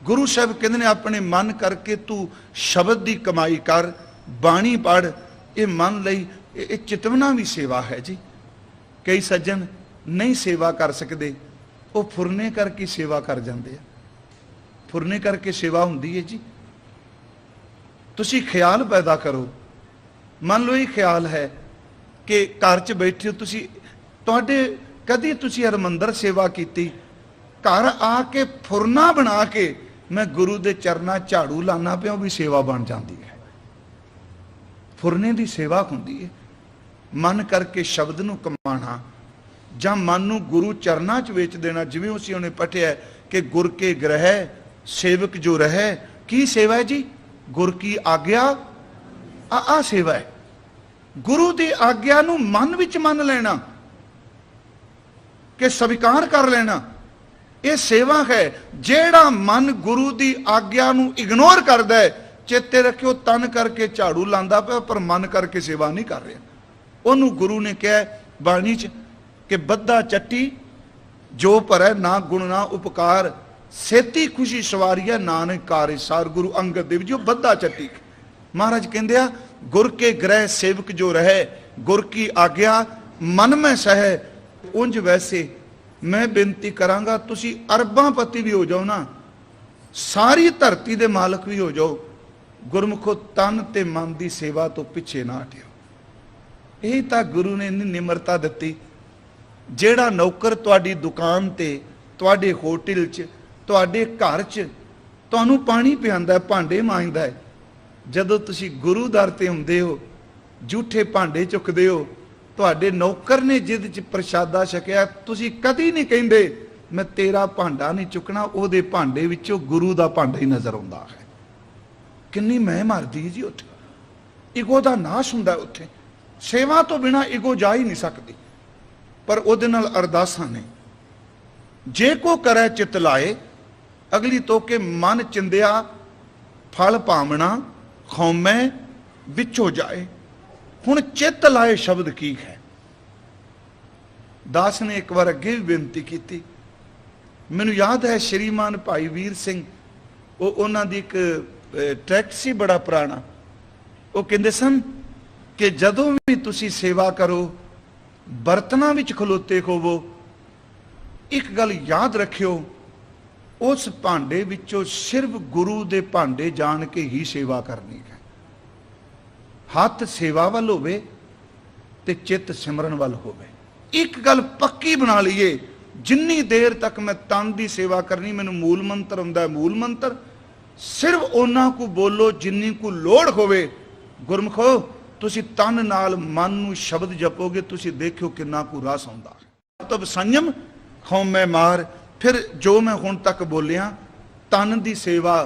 ਗੁਰੂ ਸਾਹਿਬ ਕਹਿੰਦੇ ਨੇ ਆਪਣੇ ਮਨ ਕਰਕੇ ਤੂੰ ਸ਼ਬਦ ਦੀ ਕਮਾਈ ਕਰ, ਬਾਣੀ ਪੜ੍ਹ। ਇਹ ਮਨ ਲਈ ਇਹ ਚਿਤਵਨਾ ਵੀ ਸੇਵਾ ਹੈ ਜੀ। ਕਈ ਸੱਜਣ ਨਹੀਂ ਸੇਵਾ ਕਰ ਸਕਦੇ, ਉਹ ਫੁਰਨੇ ਕਰਕੇ ਸੇਵਾ ਕਰ ਜਾਂਦੇ ਆ। ਫੁਰਨੇ ਕਰਕੇ ਸੇਵਾ ਹੁੰਦੀ ਹੈ ਜੀ। ਤੁਸੀਂ ਖਿਆਲ ਪੈਦਾ ਕਰੋ। ਮੰਨ ਲਓ ਇਹ ਖਿਆਲ ਹੈ ਕਿ ਘਰ 'ਚ ਬੈਠੇ ਹੋ ਤੁਸੀਂ, ਤੁਹਾਡੇ ਕਦੀ ਤੁਸੀਂ ਹਰਿਮੰਦਰ ਸੇਵਾ ਕੀਤੀ, ਘਰ ਆ ਕੇ ਫੁਰਨਾ ਬਣਾ ਕੇ ਮੈਂ ਗੁਰੂ ਦੇ ਚਰਨਾਂ ਝਾੜੂ ਲਾਣਾ ਪਿਆ, ਉਹ ਵੀ ਸੇਵਾ ਬਣ ਜਾਂਦੀ ਹੈ। ਫੁਰਨੇ ਦੀ ਸੇਵਾ ਹੁੰਦੀ ਹੈ। ਮਨ ਕਰਕੇ ਸ਼ਬਦ ਨੂੰ ਕਮਾਣਾ ਜਾਂ ਮਨ ਨੂੰ ਗੁਰੂ ਚਰਨਾਂ 'ਚ ਵੇਚ ਦੇਣਾ। ਜਿਵੇਂ ਅਸੀਂ ਉਹਨੇ ਪੜ੍ਹਿਆ ਕਿ ਗੁਰ ਕੇ ਗ੍ਰਹਿ ਸੇਵਕ ਜੋ ਰਹਿ। ਕੀ ਸੇਵਾ ਹੈ ਜੀ? ਗੁਰ ਕੀ ਆਗਿਆ। ਆ ਸੇਵਾ ਹੈ। ਗੁਰੂ ਦੀ ਆਗਿਆ ਨੂੰ ਮਨ ਵਿੱਚ ਮੰਨ ਲੈਣਾ, ਕਿ ਸਵੀਕਾਰ ਕਰ ਲੈਣਾ, ਇਹ ਸੇਵਾ ਹੈ। ਜਿਹੜਾ ਮਨ ਗੁਰੂ ਦੀ ਆਗਿਆ ਨੂੰ ਇਗਨੋਰ ਕਰਦਾ ਹੈ, ਚੇਤੇ ਰੱਖਿਓ ਤਨ ਕਰਕੇ ਝਾੜੂ ਲਾਂਦਾ ਪਿਆ ਪਰ ਮਨ ਕਰਕੇ ਸੇਵਾ ਨਹੀਂ ਕਰ ਰਿਹਾ। ਉਹਨੂੰ ਗੁਰੂ ਨੇ ਕਿਹਾ ਬਾਣੀ 'ਚ ਕਿ ਬੱਧਾ ਚੱਟੀ ਜੋ ਭਰੈ ਨਾ ਗੁਣ ਨਾ ਉਪਕਾਰ, ਸੇਤੀ ਖੁਸ਼ੀ ਸਵਾਰੀਆ ਨਾਨਕ ਕਾਰੇ ਸਾਰ। ਗੁਰੂ ਅੰਗਦ ਦੇਵ ਜੀ ਉਹ ਬੱਧਾ ਚੱਟੀ। ਮਹਾਰਾਜ ਕਹਿੰਦੇ ਆ ਗੁਰ ਕੇ ਗ੍ਰਹਿ ਸੇਵਕ ਜੋ ਰਹੇ, ਗੁਰ ਕੀ ਆਗਿਆ ਮਨ ਮੈਂ ਸਹਿ। ਉਂਝ ਵੈਸੇ ਮੈਂ ਬੇਨਤੀ ਕਰਾਂਗਾ ਤੁਸੀਂ ਅਰਬਾਂ ਪਤੀ ਵੀ ਹੋ ਜਾਓ ਨਾ, ਸਾਰੀ ਧਰਤੀ ਦੇ ਮਾਲਕ ਵੀ ਹੋ ਜਾਓ, ਗੁਰਮੁਖੋ ਤਨ ਤੇ ਮਨ ਦੀ ਸੇਵਾ ਤੋਂ ਪਿੱਛੇ ਨਾ ਹਟਿਓ। ਇਹ ਤਾਂ ਗੁਰੂ ਨੇ ਇੰਨੀ ਨਿਮਰਤਾ ਦਿੱਤੀ। ਜਿਹੜਾ ਨੌਕਰ ਤੁਹਾਡੀ ਦੁਕਾਨ ਤੇ, ਤੁਹਾਡੇ ਹੋਟਲ 'ਚ, ਤੁਹਾਡੇ ਘਰ 'ਚ ਤੁਹਾਨੂੰ ਪਾਣੀ ਪਿਆਉਂਦਾ, ਭਾਂਡੇ ਮਾਂਜਦਾ ਹੈ, ਜਦੋਂ ਤੁਸੀਂ ਗੁਰੂ ਦਰ ਤੇ ਹੁੰਦੇ ਹੋ, ਝੂਠੇ ਭਾਂਡੇ ਚੁੱਕਦੇ ਹੋ, ਤੁਹਾਡੇ ਨੌਕਰ ਨੇ ਜਿਹਦੇ 'ਚ ਪ੍ਰਸ਼ਾਦਾ ਛਕਿਆ, ਤੁਸੀਂ ਕਦੀ ਨਹੀਂ ਕਹਿੰਦੇ ਮੈਂ ਤੇਰਾ ਭਾਂਡਾ ਨਹੀਂ ਚੁੱਕਣਾ, ਉਹਦੇ ਭਾਂਡੇ ਵਿੱਚੋਂ ਗੁਰੂ ਦਾ ਭਾਂਡਾ ਹੀ ਨਜ਼ਰ ਆਉਂਦਾ ਹੈ। ਕਿੰਨੀ ਮਹਿ ਮਾਰਦੀ ਜੀ ਉੱਥੇ। ਈਗੋ ਦਾ ਨਾਸ਼ ਹੁੰਦਾ ਉੱਥੇ। ਸੇਵਾ ਤੋਂ ਬਿਨਾ ਈਗੋ ਜਾ ਹੀ ਨਹੀਂ ਸਕਦੀ। ਪਰ ਉਹਦੇ ਨਾਲ ਅਰਦਾਸਾਂ ਨੇ, ਜੇ ਕੋ ਕਰੈ ਚਿਤ ਲਾਏ, ਅਗਲੀ ਤੋਕੇ ਮਨ ਚਿੰਦਿਆ ਫਲ ਭਾਵਣਾ ਖੌਮੈ ਵਿੱਚੋ ਜਾਏ। ਹੁਣ ਚਿੱਤ ਲਾਏ ਸ਼ਬਦ ਕੀ ਹੈ? ਦਾਸ ਨੇ ਇੱਕ ਵਾਰ ਅੱਗੇ ਵੀ ਬੇਨਤੀ ਕੀਤੀ। ਮੈਨੂੰ ਯਾਦ ਹੈ ਸ਼੍ਰੀਮਾਨ ਭਾਈ ਵੀਰ ਸਿੰਘ, ਉਹਨਾਂ ਦੀ ਇੱਕ ਟਰੈਕਟ ਸੀ ਬੜਾ ਪੁਰਾਣਾ। ਉਹ ਕਹਿੰਦੇ ਸਨ ਕਿ ਜਦੋਂ ਵੀ ਤੁਸੀਂ ਸੇਵਾ ਕਰੋ, ਬਰਤਨਾਂ ਵਿੱਚ ਖਲੋਤੇ ਹੋਵੋ, ਇੱਕ ਗੱਲ ਯਾਦ ਰੱਖਿਓ, ਉਸ ਭਾਂਡੇ ਵਿੱਚੋਂ ਸਿਰਫ ਗੁਰੂ ਦੇ ਭਾਂਡੇ ਜਾਣ ਕੇ ਹੀ ਸੇਵਾ ਕਰਨੀ ਹੈ। ਹੱਥ ਸੇਵਾ ਵੱਲ ਹੋਵੇ ਤੇ ਚਿੱਤ ਸਿਮਰਨ ਵੱਲ ਹੋਵੇ। ਇੱਕ ਗੱਲ ਪੱਕੀ ਬਣਾ ਲਈਏ, ਜਿੰਨੀ ਦੇਰ ਤੱਕ ਮੈਂ ਤਨ ਦੀ ਸੇਵਾ ਕਰਨੀ, ਮੈਨੂੰ ਮੂਲ ਮੰਤਰ ਹੁੰਦਾ, ਮੂਲ ਮੰਤਰ ਸਿਰਫ ਉਹਨਾਂ ਕੋ ਬੋਲੋ ਜਿੰਨੀ ਕੋ ਲੋੜ ਹੋਵੇ। ਗੁਰਮਖੋ ਤੁਸੀਂ ਤਨ ਨਾਲ ਮਨ ਨੂੰ ਸ਼ਬਦ ਜਪੋਗੇ, ਤੁਸੀਂ ਦੇਖਿਓ ਕਿੰਨਾ ਕੁ ਰਸ ਆਉਂਦਾ ਹੈ। ਤਬ ਸੰਯਮ ਹਉਮੈ ਮਾਰ। ਫਿਰ ਜੋ ਮੈਂ ਹੁਣ ਤੱਕ ਬੋਲਿਆ, ਤਨ ਦੀ ਸੇਵਾ,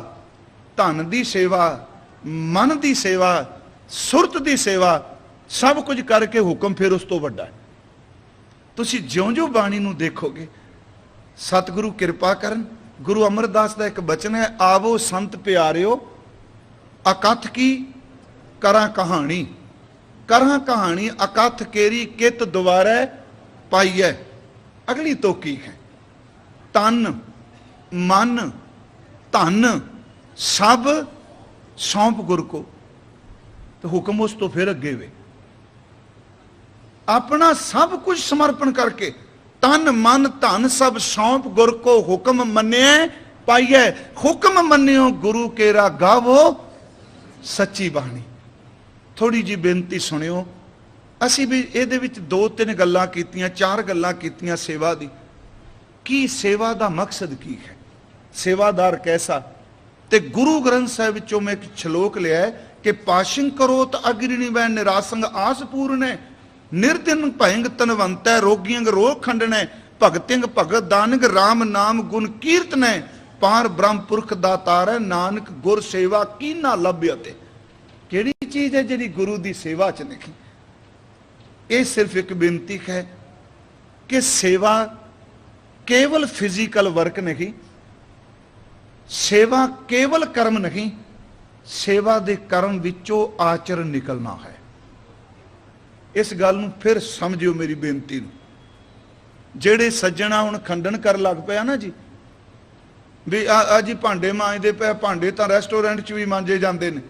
ਧਨ ਦੀ ਸੇਵਾ, ਮਨ ਦੀ ਸੇਵਾ, ਸੁਰਤ ਦੀ ਸੇਵਾ, ਸਭ ਕੁਝ ਕਰਕੇ ਹੁਕਮ ਫਿਰ ਉਸ ਤੋਂ ਵੱਡਾ ਹੈ। ਤੁਸੀਂ ਜਿਉਂ-ਜਿਉਂ ਬਾਣੀ ਨੂੰ ਦੇਖੋਗੇ, ਸਤਿਗੁਰੂ ਕਿਰਪਾ ਕਰਨ। ਗੁਰੂ ਅਮਰਦਾਸ ਦਾ ਇੱਕ ਬਚਨ ਹੈ, ਆਵੋ ਸੰਤ ਪਿਆਰਿਓ ਅਕਥ ਕੀ ਕਰਾਂ ਕਹਾਣੀ। ਕਰਾਂ ਕਹਾਣੀ ਅਕਥ ਕੇਰੀ ਕਿਤ ਦੁਆਰੈ ਪਾਈਐ। ਅਗਲੀ ਤੋਕੀ ਹੈ, ਤਨ ਮਨ ਧਨ ਸਭ ਸੌਂਪ ਗੁਰ ਕੋ। ਤੇ ਹੁਕਮ ਉਸ ਤੋਂ ਫਿਰ ਅੱਗੇ ਵੇ, ਆਪਣਾ ਸਭ ਕੁਝ ਸਮਰਪਣ ਕਰਕੇ, ਤਨ ਮਨ ਧਨ ਸਭ ਸੌਂਪ ਗੁਰ ਕੋ ਹੁਕਮ ਮੰਨਿਐ ਪਾਈਐ। ਹੁਕਮ ਮੰਨਿਓ ਗੁਰੂ ਕੇਰਾ ਗਾਵੋ ਸੱਚੀ ਬਾਣੀ। ਥੋੜੀ ਜੀ ਬੇਨਤੀ ਸੁਣਿਓ। ਅਸੀਂ ਵੀ ਇਹਦੇ ਵਿੱਚ 2-3 ਗੱਲਾਂ ਕੀਤੀਆਂ, 4 ਗੱਲਾਂ ਕੀਤੀਆਂ ਸੇਵਾ ਦੀ। ਕੀ ਸੇਵਾ ਦਾ ਮਕਸਦ ਕੀ ਹੈ, ਸੇਵਾਦਾਰ ਕੈਸਾ। ਤੇ ਗੁਰੂ ਗ੍ਰੰਥ ਸਾਹਿਬ ਵਿੱਚੋਂ ਮੈਂ ਇੱਕ ਸ਼ਲੋਕ ਲਿਆ ਕਿ ਪਾਸ਼ਿੰਗ ਕਰੋਤ ਅਗਰਿਣੀ ਵੈ ਨਿਰਾਸੰਗ ਆਸ ਪੂਰਨੈ। ਨਿਰਦਿਨ ਭਇੰਗ ਤਨਵੰਤੈ ਰੋਗੀਆਂ ਰੋਗ ਖੰਡਨੈ। ਭਗਤਿੰਗ ਭਗਤ ਦਾਨਿਗ ਰਾਮ ਨਾਮ ਗੁਣ ਕੀਰਤਨੈ। ਪਾਰ ਬ੍ਰਹਮ ਪੁਰਖ ਦਾਤਾਰੈ ਨਾਨਕ ਗੁਰ ਸੇਵਾ ਕੀਨਾ ਲੱਭਿਆ। ਤੇ ਕਿਹੜੀ ਚੀਜ਼ ਹੈ ਜਿਹੜੀ ਗੁਰੂ ਦੀ ਸੇਵਾ ਚ ਲਿਖੀ। ਇਹ ਸਿਰਫ ਇੱਕ ਬੇਨਤੀ ਹੈ ਕਿ ਸੇਵਾ ਕੇਵਲ ਫਿਜ਼ੀਕਲ ਵਰਕ ਨਹੀਂ, ਸੇਵਾ ਕੇਵਲ ਕਰਮ ਨਹੀਂ, ਸੇਵਾ ਦੇ ਕਰਮ ਵਿੱਚੋਂ ਆਚਰਨ ਨਿਕਲਣਾ ਹੈ। ਇਸ ਗੱਲ ਨੂੰ ਫਿਰ ਸਮਝਿਓ ਮੇਰੀ ਬੇਨਤੀ ਨੂੰ। ਜਿਹੜੇ ਸੱਜਣਾ ਹੁਣ ਖੰਡਨ ਕਰਨ ਲੱਗ ਪਿਆ ਨਾ ਜੀ, ਵੀ ਆ ਜੀ ਭਾਂਡੇ ਮਾਂਜਦੇ ਪਏ, ਭਾਂਡੇ ਤਾਂ ਰੈਸਟੋਰੈਂਟ 'ਚ ਵੀ ਮਾਂਜੇ ਜਾਂਦੇ ਨੇ,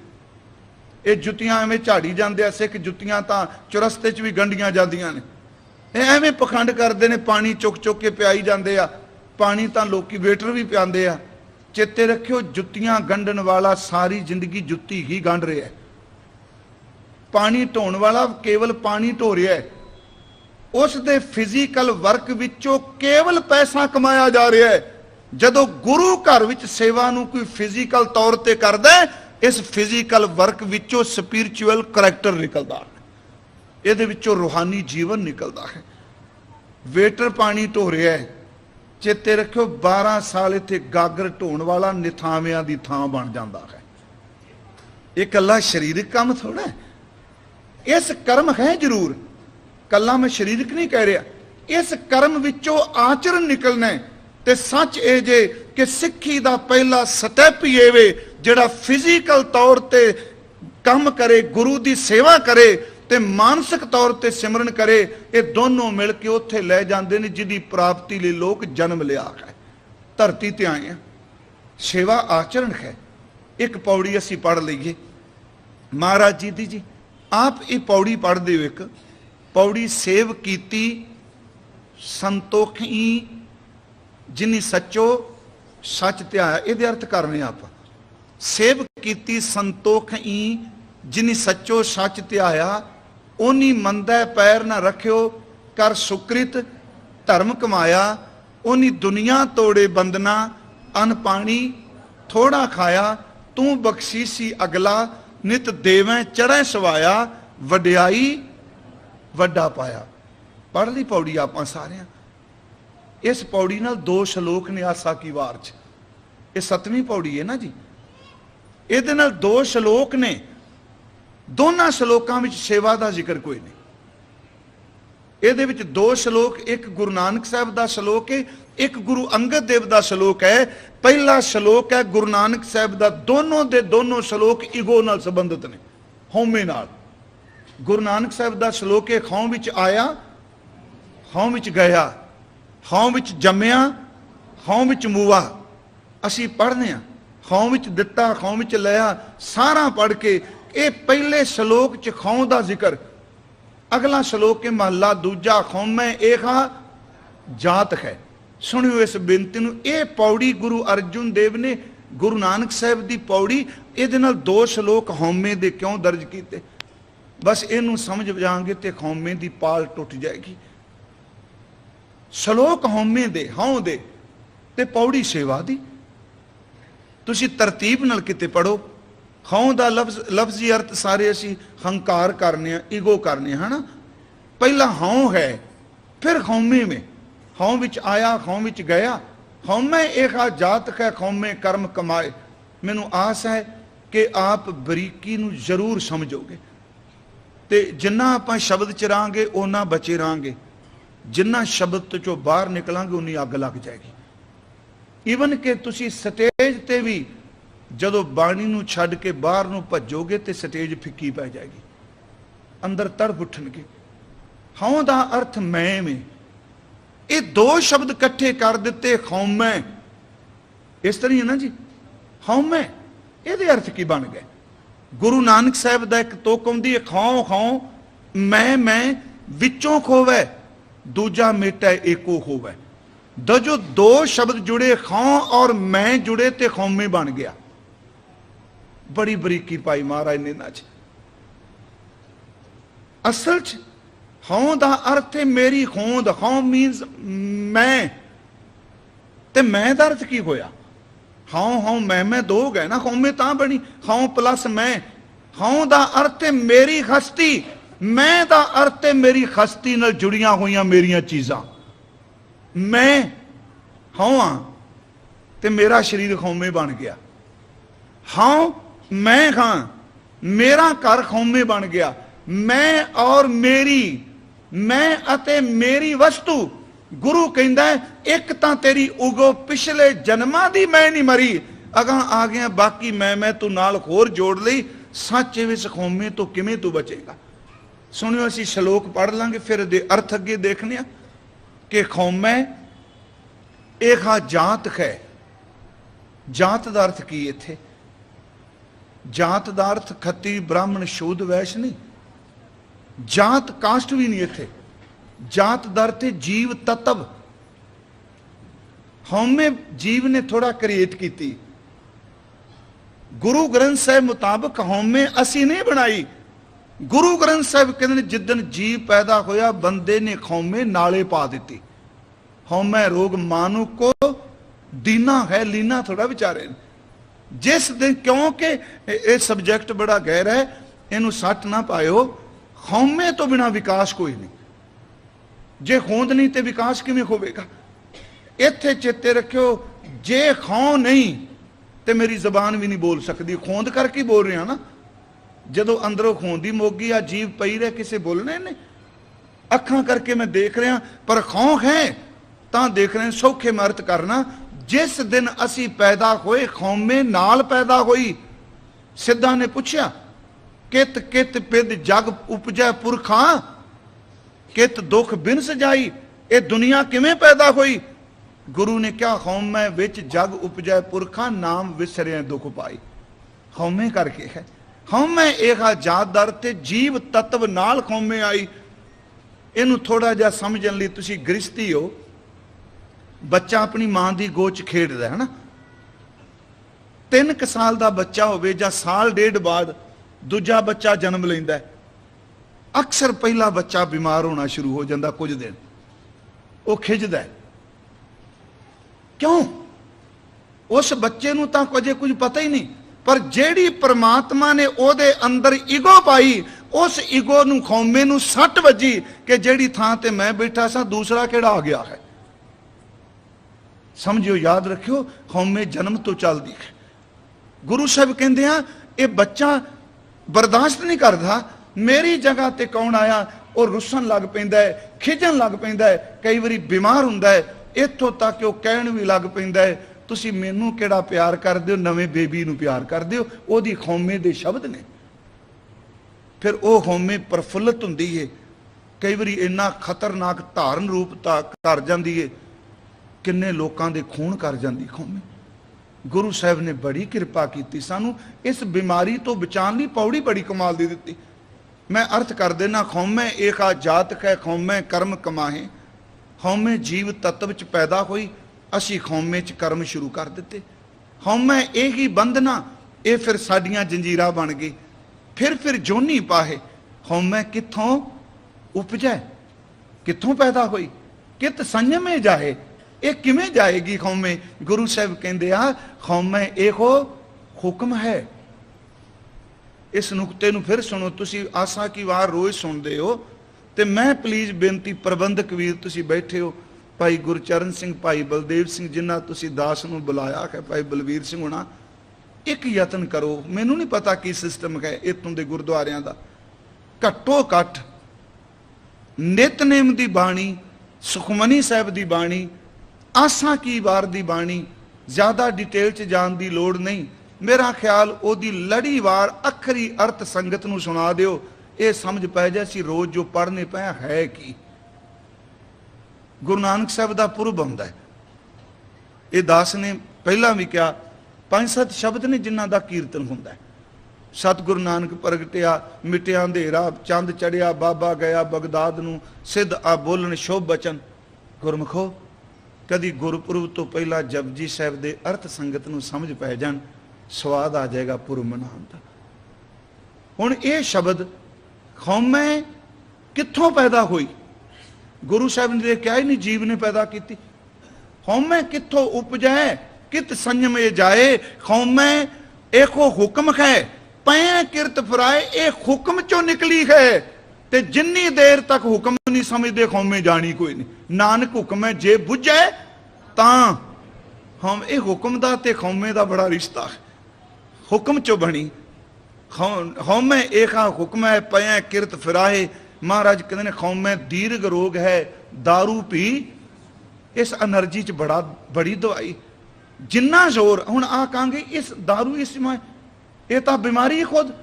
ਇਹ ਜੁੱਤੀਆਂ ਐਵੇਂ ਝਾੜੀ ਜਾਂਦੇ ਆ, ਸਿੱਖ ਜੁੱਤੀਆਂ ਤਾਂ ਚੁਰਸਤੇ 'ਚ ਵੀ ਗੰਢੀਆਂ ਜਾਂਦੀਆਂ ਨੇ, ਇਹ ਐਵੇਂ ਪਖੰਡ ਕਰਦੇ ਨੇ, ਪਾਣੀ ਚੁੱਕ ਚੁੱਕ ਕੇ ਪਿਆਈ ਜਾਂਦੇ ਆ। ਪਾਣੀ ਤਾਂ ਲੋਕੀ ਵੇਟਰ ਵੀ ਪਿਆਉਂਦੇ ਆ। ਚੇਤੇ ਰੱਖਿਓ, ਜੁੱਤੀਆਂ ਗੰਢਣ ਵਾਲਾ ਸਾਰੀ ਜ਼ਿੰਦਗੀ ਜੁੱਤੀ ਹੀ ਗੰਢ ਰਿਹਾ ਹੈ। ਪਾਣੀ ਢੋਣ ਵਾਲਾ ਕੇਵਲ ਪਾਣੀ ਢੋ ਰਿਹਾ ਹੈ। ਉਸ ਦੇ ਫਿਜ਼ੀਕਲ ਵਰਕ ਵਿੱਚੋਂ ਕੇਵਲ ਪੈਸਾ ਕਮਾਇਆ ਜਾ ਰਿਹਾ ਹੈ। ਜਦੋਂ ਗੁਰੂ ਘਰ ਵਿੱਚ ਸੇਵਾ ਨੂੰ ਕੋਈ ਫਿਜ਼ੀਕਲ ਤੌਰ ਤੇ ਕਰਦਾ, ਇਸ ਫਿਜ਼ੀਕਲ ਵਰਕ ਵਿੱਚੋਂ ਸਪਿਰਿਚੁਅਲ ਕਰੈਕਟਰ ਨਿਕਲਦਾ ਹੈ, ਇਹਦੇ ਵਿੱਚੋਂ ਰੂਹਾਨੀ ਜੀਵਨ ਨਿਕਲਦਾ ਹੈ। ਵੇਟਰ ਪਾਣੀ ਢੋ ਰਿਹਾ ਹੈ, ਚੇਤੇ ਰੱਖਿਓ 12 ਸਾਲ ਇੱਥੇ ਗਾਗਰ ਢੋਣ ਵਾਲਾ ਨਿਥਾਵਿਆਂ ਦੀ ਥਾਂ ਬਣ ਜਾਂਦਾ ਹੈ। ਇਹ ਇਕੱਲਾ ਸਰੀਰਕ ਕੰਮ ਥੋੜਾ ਹੈ, ਇਸ ਕਰਮ ਹੈ ਜ਼ਰੂਰ, ਕੱਲਾ ਮੈਂ ਸਰੀਰਕ ਨਹੀਂ ਕਹਿ ਰਿਹਾ। ਇਸ ਕਰਮ ਵਿੱਚੋਂ ਆਚਰਨ ਨਿਕਲਣਾ। ਤੇ ਸੱਚ ਇਹ ਜੇ ਕਿ ਸਿੱਖੀ ਦਾ ਪਹਿਲਾ ਸਟੈਪ ਹੀ ਇਹ ਵੇ, ਜਿਹੜਾ ਫਿਜ਼ੀਕਲ ਤੌਰ ਤੇ ਕੰਮ ਕਰੇ, ਗੁਰੂ ਦੀ ਸੇਵਾ ਕਰੇ ਤੇ ਮਾਨਸਿਕ ਤੌਰ ਤੇ ਸਿਮਰਨ ਕਰੇ, ਇਹ ਦੋਨੋਂ ਮਿਲ ਕੇ ਉੱਥੇ ਲੈ ਜਾਂਦੇ ਨੇ ਜਿਹਦੀ ਪ੍ਰਾਪਤੀ ਲਈ ਲੋਕ ਜਨਮ ਲਿਆ ਹੈ, ਧਰਤੀ ਤੇ ਆਏ ਆ। ਸੇਵਾ ਆਚਰਣ ਹੈ। ਇੱਕ ਪੌੜੀ ਅਸੀਂ ਪੜ੍ਹ ਲਈਏ ਮਹਾਰਾਜ ਜੀ ਦੀ। ਜੀ ਆਪ ਇਹ ਪੌੜੀ ਪੜ੍ਹਦੇ ਹੋ, ਇੱਕ ਪੌੜੀ ਸੇਵ ਕੀਤੀ ਸੰਤੋਖੀ ਜਿਨੀ ਸੱਚੋ ਸੱਚ ਧਿਆਇਆ। ਇਹਦੇ ਅਰਥ ਕਰਨੇ ਆਪਾਂ, ਸੇਵ ਕੀਤੀ ਸੰਤੋਖੀ ਜਿਨੀ ਸੱਚੋ ਸੱਚ ਧਿਆਇਆ। ਓਨੀ ਮੰਦਾ ਪੈਰ ਨਾ ਰੱਖਿਓ ਕਰ ਸੁਕ੍ਰਿਤ ਧਰਮ ਕਮਾਇਆ। ਓਨੀ ਦੁਨੀਆ ਤੋੜੇ ਬੰਦਨਾ ਅਨ ਪਾਣੀ ਥੋੜਾ ਖਾਇਆ। ਤੂੰ ਬਖਸ਼ੀਸੀ ਅਗਲਾ ਨਿਤ ਦੇਵੈਂ ਚੜ੍ਹੈ ਸਵਾਇਆ। ਵਡਿਆਈ ਵੱਡਾ ਪਾਇਆ। ਪੜ੍ਹ ਲਈ ਪੌੜੀ ਆਪਾਂ ਸਾਰਿਆਂ। ਇਸ ਪੌੜੀ ਨਾਲ 2 ਸ਼ਲੋਕ ਨੇ ਆਸਾ ਕੀ ਵਾਰ 'ਚ। ਇਹ 7ਵੀਂ ਪੌੜੀ ਹੈ ਨਾ ਜੀ। ਇਹਦੇ ਨਾਲ 2 ਸ਼ਲੋਕ ਨੇ। ਦੋਨਾਂ ਸ਼ਲੋਕਾਂ ਵਿੱਚ ਸੇਵਾ ਦਾ ਜ਼ਿਕਰ ਕੋਈ ਨਹੀਂ। ਇਹਦੇ ਵਿੱਚ 2 ਸ਼ਲੋਕ, ਇੱਕ ਗੁਰੂ ਨਾਨਕ ਸਾਹਿਬ ਦਾ ਸ਼ਲੋਕ ਹੈ, ਇੱਕ ਗੁਰੂ ਅੰਗਦ ਦੇਵ ਦਾ ਸ਼ਲੋਕ ਹੈ। ਪਹਿਲਾ ਸ਼ਲੋਕ ਹੈ ਗੁਰੂ ਨਾਨਕ ਸਾਹਿਬ ਦਾ। ਦੋਨੋਂ ਦੇ ਦੋਨੋਂ ਸ਼ਲੋਕ ਈਗੋ ਨਾਲ ਸੰਬੰਧਿਤ ਨੇ, ਹਉਮੈ ਨਾਲ। ਗੁਰੂ ਨਾਨਕ ਸਾਹਿਬ ਦਾ ਸ਼ਲੋਕ ਹੈ, ਹਉ ਵਿੱਚ ਆਇਆ, ਹਉ ਵਿੱਚ ਗਿਆ, ਹਉ ਵਿੱਚ ਜੰਮਿਆ, ਹਉ ਵਿੱਚ ਮੂਆ। ਅਸੀਂ ਪੜ੍ਹਦੇ ਹਾਂ, ਹਉ ਵਿੱਚ ਦਿੱਤਾ, ਹਉ ਵਿੱਚ ਲਿਆ, ਸਾਰਾ ਪੜ੍ਹ ਕੇ ਇਹ ਪਹਿਲੇ ਸ਼ਲੋਕ 'ਚ ਖੌਂ ਦਾ ਜ਼ਿਕਰ। ਅਗਲਾ ਸ਼ਲੋਕ ਹੈ ਮਹਲਾ ਦੂਜਾ, ਖੌਮੈ ਏਹਾ ਜਾਤ ਹੈ। ਸੁਣਿਓ ਇਸ ਬੇਨਤੀ ਨੂੰ। ਇਹ ਪੌੜੀ ਗੁਰੂ ਅਰਜੁਨ ਦੇਵ ਨੇ, ਗੁਰੂ ਨਾਨਕ ਸਾਹਿਬ ਦੀ ਪੌੜੀ, ਇਹਦੇ ਨਾਲ 2 ਸ਼ਲੋਕ ਹਉਮੈ ਦੇ ਕਿਉਂ ਦਰਜ ਕੀਤੇ। ਬਸ ਇਹਨੂੰ ਸਮਝ ਜਾਵਾਂਗੇ ਤੇ ਹਉਮੈ ਦੀ ਪਾਲ ਟੁੱਟ ਜਾਏਗੀ। ਸ਼ਲੋਕ ਹਉਮੈ ਦੇ, ਹਉ ਦੇ, ਤੇ ਪੌੜੀ ਸੇਵਾ ਦੀ। ਤੁਸੀਂ ਤਰਤੀਬ ਨਾਲ ਕਿਤੇ ਪੜੋ। खौं का लफ्जी अर्थ सारे असी हंकार करने, ईगो करने, है ना। पहला हौं है, फिर खौमे में, हौं विच आया, खौं विच गया। खौमे एक आ जात है, खौमे कर्म कमाए। मैनू आस है कि आप बरीकी नू जरूर समझोगे, तो जिन्ना आप शब्द च रहांगे उन्ना बचे रहांगे, जिन्ना शब्द चो बाहर निकलांगे उन्नी अग लग जाएगी। ईवन कि तुसी स्टेज ते भी जदों बाणी नू छड्ड के बाहर नू भजोगे तो स्टेज फिक्की पै जाएगी, अंदर तड़प उठणगे। हौं दा अर्थ मैं में, ये दो शब्द इकट्ठे कर दिते, खौमै, इस तरह है ना जी। खौमै ये अर्थ की बन गए। गुरु नानक साहब का एक तुक आउंदी है, खौं खौं मैं विचों खोवै, दूजा मेटा एको होवै। जो दो शब्द जुड़े, खौं और मैं जुड़े तो खौमे बन गया। बड़ी बरीकी पाई महाराज ने इन्हां च। असल च हौं दा अर्थ है मेरी होंद। हौं मीनस मैं, ते मैं दा अर्थ की होया? हौं हौं मैं दो हो गए ना, खौमे तां बनी, हौं प्लस मैं। हौं दा अर्थ है मेरी हस्ती, मैं दा अर्थ है मेरी हस्ती नाल जुड़ियां हुई मेरियां चीज़ां। मैं हौं हां ते मेरा शरीर खौमे बन गया। हौं मैं हां, मेरा घर खौमे बन गया। मैं और मेरी, मैं अते मेरी वस्तु। गुरु कहंदा है एक तां तेरी उगो पिछले जन्मां दी मैं नहीं मरी, अगां आ गया बाकी मैं तू नाल होर जोड़ लई। सच विच खौमे तो किवें तू बचेगा? सुनियो, असीं श्लोक पढ़ लांगे, फिर दे अर्थ अगे देखने आ कि खौमै एक हा जात है। जात दा अर्थ की इत्थे? जात दा अर्थ खत्ती ब्राह्मण शूद्र वैश्य नहीं, जात कास्ट भी नहीं इत्थे। जात दा अर्थ है जीव तत्व। हौमे जीव ने थोड़ा क्रिएट की। गुरु ग्रंथ साहिब मुताबिक हौमे असी नहीं बनाई। गुरु ग्रंथ साहिब कहते जिदन जीव पैदा होया बंदे ने खौमे नाले पा दी। हौमे रोग मानू को दीना है, लीना थोड़ा विचारे। जिस दिन, क्योंकि यह सबजैक्ट बड़ा गहरा है, इनू सट ना पायो। खौमे तो बिना विकास कोई नहीं। जे होंद नहीं तो विकास किवें होवेगा? इत्थे चेते रखियो, जे खौं नहीं तो मेरी जबान भी नहीं बोल सकती। खोंद करके बोल रहा ना, जदों अंदरों खोंद ही मोगी आ जीव पई रहे, किसे बोलने ने। अखां करके मैं देख रहा, पर खौं है तां देख रहे। सौखे में अर्थ करना, जिस दिन असी पैदा होए खौमे नाल पैदा होई। सिद्धा ने पूछया, कित कित पिद जग उपजै पुरखा, कित दुख बिन सजाई। ये दुनिया किवें पैदा हुई? गुरु ने क्या, खौमे विच जग उपजै पुरखा, नाम विसरे दुख पाई। खौमे करके है। खौमे एक जात दर ते जीव तत्व नाल खौमे आई। इनू थोड़ा जिहा समझण लई तुसी गृहस्थी हो, बच्चा अपनी मां की गोच खेडदा है ना। 3 साल का बच्चा होवे जां साल डेढ़ बाद दूजा बच्चा जन्म लैंदा है। अक्सर पहला बच्चा बीमार होना शुरू हो जाता, कुछ दिन वो खिजदा है। क्यों? उस बच्चे नूं तां अजे कुछ पता ही नहीं, पर जेड़ी परमात्मा ने ओदे अंदर ईगो पाई, उस ईगो नूं खौमे नूं सट वजी कि जेड़ी थां ते मैं बैठा सा दूसरा किहड़ा आ गया है। समझियो, याद रखियो, खौमे जन्म तो चलदी है। गुरु साहब कहंदे आ, ये बच्चा बर्दाश्त नहीं करता, मेरी जगह ते कौन आया, और रुसन लग पैंदा है, खिजन लग पैंदा है, कई बारी बीमार हुंदा है। इत्थों तक कि कहण भी लग पैंदा है, तुसी मैनू किहड़ा प्यार करदे हो, नवें बेबी नूं प्यार करदे हो। ओहदी खौमे दे शब्द ने। फिर वो खौमे प्रफुल्लित हुंदी है, कई बारी इन्ना खतरनाक धारण रूप कर जांदी है, किन्ने लोकां दे खून कर जांदी खौमे। गुरु साहब ने बड़ी किरपा की, सानू इस बीमारी तो बचाने लई पौड़ी बड़ी कमाल दी दित्ती। मैं अर्थ कर देना, खौमे एक आ जात है, खौमे कर्म कमाहे। खौमे जीव तत्व च पैदा हुई, असी खौमे च कर्म शुरू कर दिते। खौमे यही बंधना, ये फिर साडियां जंजीरां बन गई। फिर जोनी पाहे। खौमे कित्थों उपजै, कित्थों पैदा हुई, कित संयमे जाए, ये किमें जाएगी खौमे? गुरु साहब कहंदे आ, खौमे एक हुक्म है। इस नुकते नूं फिर सुनो, तुसी आसा की वार रोज़ सुनते हो, तो मैं प्लीज़ बेनती प्रबंधक वीर तुसी बैठे हो, भाई गुरचरण सिंह, भाई बलदेव सिंह, जिन्ना तुसी दास नूं बुलाया है, भाई बलवीर सिंह होना, एक यतन करो। मैनू नहीं पता की सिस्टम है इतों के गुरुद्वारियां दा, घट्टो घट्ट नितनेम की बाणी, सुखमनी साहब की बाणी, आसा की वार की बाणी, ज़्यादा डिटेल च जान की लोड़ नहीं। मेरा ख्याल ओदी लड़ीवार अखरी अर्थ संगत नूं सुना दिओ, ये समझ पै जाए सी रोज़ जो पढ़ने पे है कि गुरु नानक साहब का पुरब आउंदा है। ये दास ने पहला भी कहा, 5-7 शब्द ने जिन्हां दा कीर्तन हुंदा है। सतगुरु नानक प्रगटिया, मिटिया अंधेरा, चंद चढ़िया, बाबा गया बगदाद नूं, सिद्ध आ बोलन शोभ बचन। गुरमुखो, कदी गुरपुरब तो पहला जपजी साहब के अर्थ संगत नूं समझ पै जाण, स्वाद आ जाएगा पुरब मनाउण दा। हुण ये शब्द खौमै कित्थों पैदा हुई? गुरु साहब ने क्या ही नहीं, जीव ने पैदा की। खौमै कित्थों उपजै, कित संयम ये जाए, खौमै एको हुक्म है, पै किरत फराए, ये हुक्म चो निकली है। ते जिन्नी देर तक हुक्म नहीं समझते खौमे जानी कोई नहीं। नानक हुक्म है, जे बुझे तां हम, ये हुक्म दा ते खौमे दा बड़ा रिश्ता है, हुक्म चो बनी खौमे एक हुक्म है, पै किरत फिराए। महाराज कहते हैं खौमे दीर्घ रोग है, दारू पी, इस एनर्जी च बड़ी दवाई, जिन्ना जोर। हुण आ कहांगे इस दारू इस ये तो बीमारी खुद,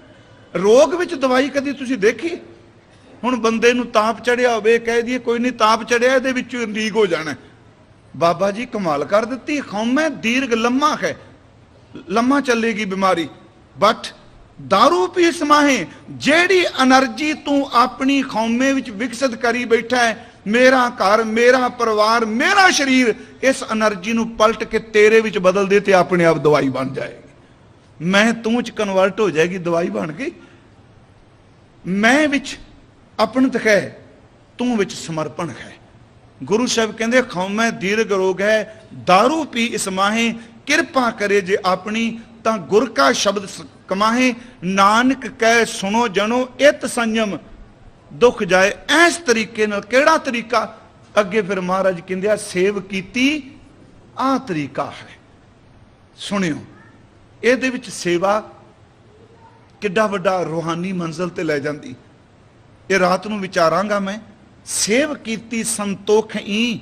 रोग विच दवाई कदी तुसीं देखी? हुण बंदे नूं ताप चढ़िया होवे, कह दिए कोई नहीं ताप चढ़िया, इहदे विचों ठीक हो जाना। बाबा जी कमाल कर दित्ती, खौमे दीर्घ लम्मा है, लम्मा चलेगी बीमारी। बट दारू पी समाहे, जेड़ी एनर्जी तू अपनी खौमे विच विकसित करी बैठा है, मेरा घर, मेरा परिवार, मेरा शरीर, इस एनर्जी नू पलट के तेरे विच बदल दे ते अपने आप दवाई बन जाएगी। मैं तू च कन्वर्ट हो जाएगी, दवाई बन गई। मैं विच अपनत है, तू विच समर्पण है। गुरु साहब कहते खौमै दीर्घ रोग है, दारू पी इसमाहे, किरपा करे जे अपनी, तां गुर का शब्द कमाहे। नानक कह सुनो जनो, इत संयम दुख जाए। इस तरीके नाल, केड़ा तरीका? अगे फिर महाराज कहंदे सेव कीती, आ तरीका है। सुनियो, ਇਹਦੇ ਵਿੱਚ सेवा किड्डा वड्डा रूहानी मंजिल ते लै जांदी। ये रात नूं विचारांगा मैं। सेव कीती संतोख ई,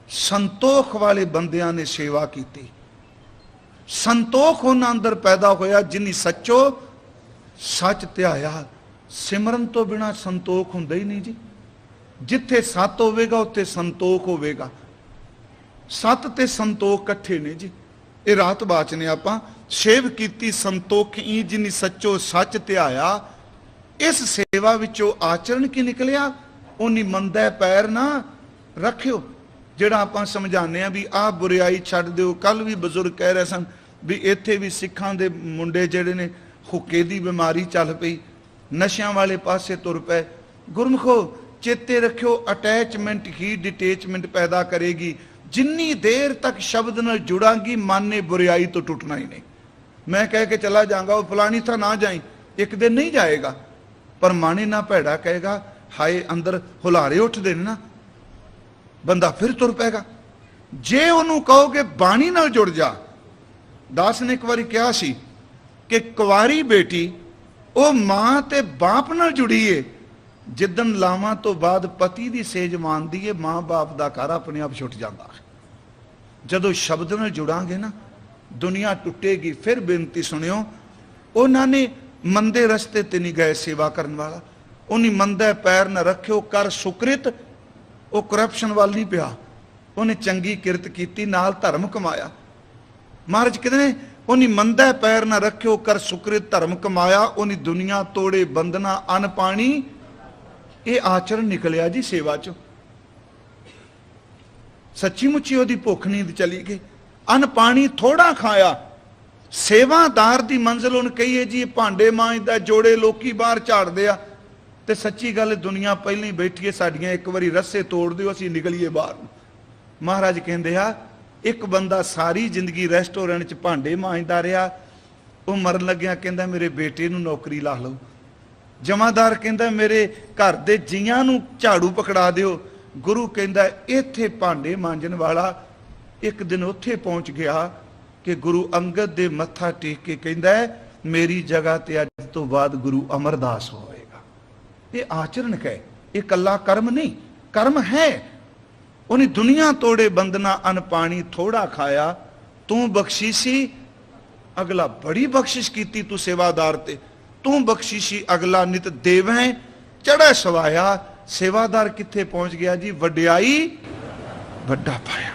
संतोख वाले बंदियां ने सेवा कीती। संतोख उन्हां अंदर पैदा होया, जिन्नी सच्चो सच ध्याया। सिमरन तो बिना संतोख हुंदा ही नहीं जी। जिथे सत होवेगा उत्थे संतोख होवेगा। सत ते संतोख कट्ठे ने जी। ये रात बाचने आपां सेव कीती संतोख ई, जिन्नी सच्चो सच ध्याया। इस सेवा विचों आचरण की निकलिया, उन्नी मंदा पैर ना रखियो। जिहड़ा आपां समझाने आ भी आ बुराई छड्ड दिओ। कल भी बजुर्ग कह रहे सन भी इत्थे भी सिखां दे मुंडे जिहड़े ने हुक्के दी बीमारी चल पई, नशियां वाले पासे तुर पे। गुरमुखो चेते रखियो, अटैचमेंट ही डिटेचमेंट पैदा करेगी। जिन्नी देर तक शब्द नाल जुड़ांगी, मन ने बुराई तो टुटना ही नहीं। मैं कह के चला जाऊंगा वो फलानी था ना जाई, एक दिन नहीं जाएगा, पर माने ना भैड़ा कहेगा हाय अंदर हुलारे उठते ना, बंदा फिर तुर पैगा। जे उन्होंने कहोगे बाणी नाल जुड़ जा। दास ने एक बारी कहा सी कि कुवारी बेटी वो मां ते बाप नाल जुड़ी है, जिदन लावां तो बाद पति की सेज मानदी है, मां बाप का घर अपने आप छुट जाता है। जदों शब्द नाल जुड़ांगे ना, दुनिया टुटेगी। फिर बेनती सुनियो, उन्होंने मंदे रस्ते ते नहीं गए सेवा करने वाला, उन्हें मंदा पैर न रखियो, कर सुकृत। वो करप्शन वाल नहीं पिया, उन्हें चंगी किरत की, नाल धर्म कमाया। महाराज कहते हैं उन्हें मंदा पैर न रखियो, कर सुकृत धर्म कमाया। उन्हें दुनिया तोड़े बंधना, अन पानी, ये आचरण निकलिया जी सेवा चो। सच्ची मुच्ची ओदी भुख नींद चली गई। अन पानी थोड़ा खाया। सेवादार दी मंजिल उन कही है जी भांडे मांजदा, जोड़े लोकी बाहर झाड़दे आ, ते सच्ची गल दुनिया पहले ही बैठी है, साडियां एक बारी रस्से तोड़ दिओ असीं निकलीए बाहर। महाराज कहंदे आ एक बंदा सारी जिंदगी रेस्टोरेंट च भांडे मांजदा रहा, ਉਹ ਮਰਨ ਲੱਗਿਆ ਕਹਿੰਦਾ ਮੇਰੇ ਬੇਟੇ ਨੂੰ ਨੌਕਰੀ ਲਾ ਲਓ। ਜਮਾਦਾਰ ਕਹਿੰਦਾ ਮੇਰੇ ਘਰ ਦੇ ਜੀਆਂ ਨੂੰ ਝਾੜੂ ਪਕੜਾ ਦਿਓ। ਗੁਰੂ ਕਹਿੰਦਾ ਇੱਥੇ ਭਾਂਡੇ ਮਾਂਜਣ ਵਾਲਾ ਇੱਕ ਦਿਨ ਉੱਥੇ ਪਹੁੰਚ ਗਿਆ ਕਿ ਗੁਰੂ ਅੰਗਦ ਦੇ ਮੱਥਾ ਟੇਕ ਕੇ ਕਹਿੰਦਾ ਮੇਰੀ ਜਗ੍ਹਾ ਤੇ ਅੱਜ ਤੋਂ ਬਾਅਦ ਗੁਰੂ ਅਮਰਦਾਸ ਹੋਵੇਗਾ। ਇਹ ਆਚਰਣ ਹੈ, ਇਹ ਕੱਲਾ ਕਰਮ ਨਹੀਂ, ਕਰਮ ਹੈ। ਉਹਨੇ ਦੁਨੀਆ ਤੋੜੇ ਬੰਦਨਾ ਅਨ ਪਾਣੀ ਥੋੜਾ ਖਾਇਆ, ਤੂੰ ਬਖਸ਼ੀਸੀ ਅਗਲਾ ਬੜੀ ਬਖਸ਼ਿਸ਼ ਕੀਤੀ ਤੂੰ ਸੇਵਾਦਾਰ ਤੇ, ਤੂੰ ਬਖਸ਼ੀਸ਼ੀ ਅਗਲਾ ਨਿਤ ਦੇਵੈ ਚੜ੍ਹੈ ਸਵਾਇਆ। ਸੇਵਾਦਾਰ ਕਿੱਥੇ ਪਹੁੰਚ ਗਿਆ ਜੀ? ਵਡਿਆਈ ਵੱਡਾ ਪਾਇਆ।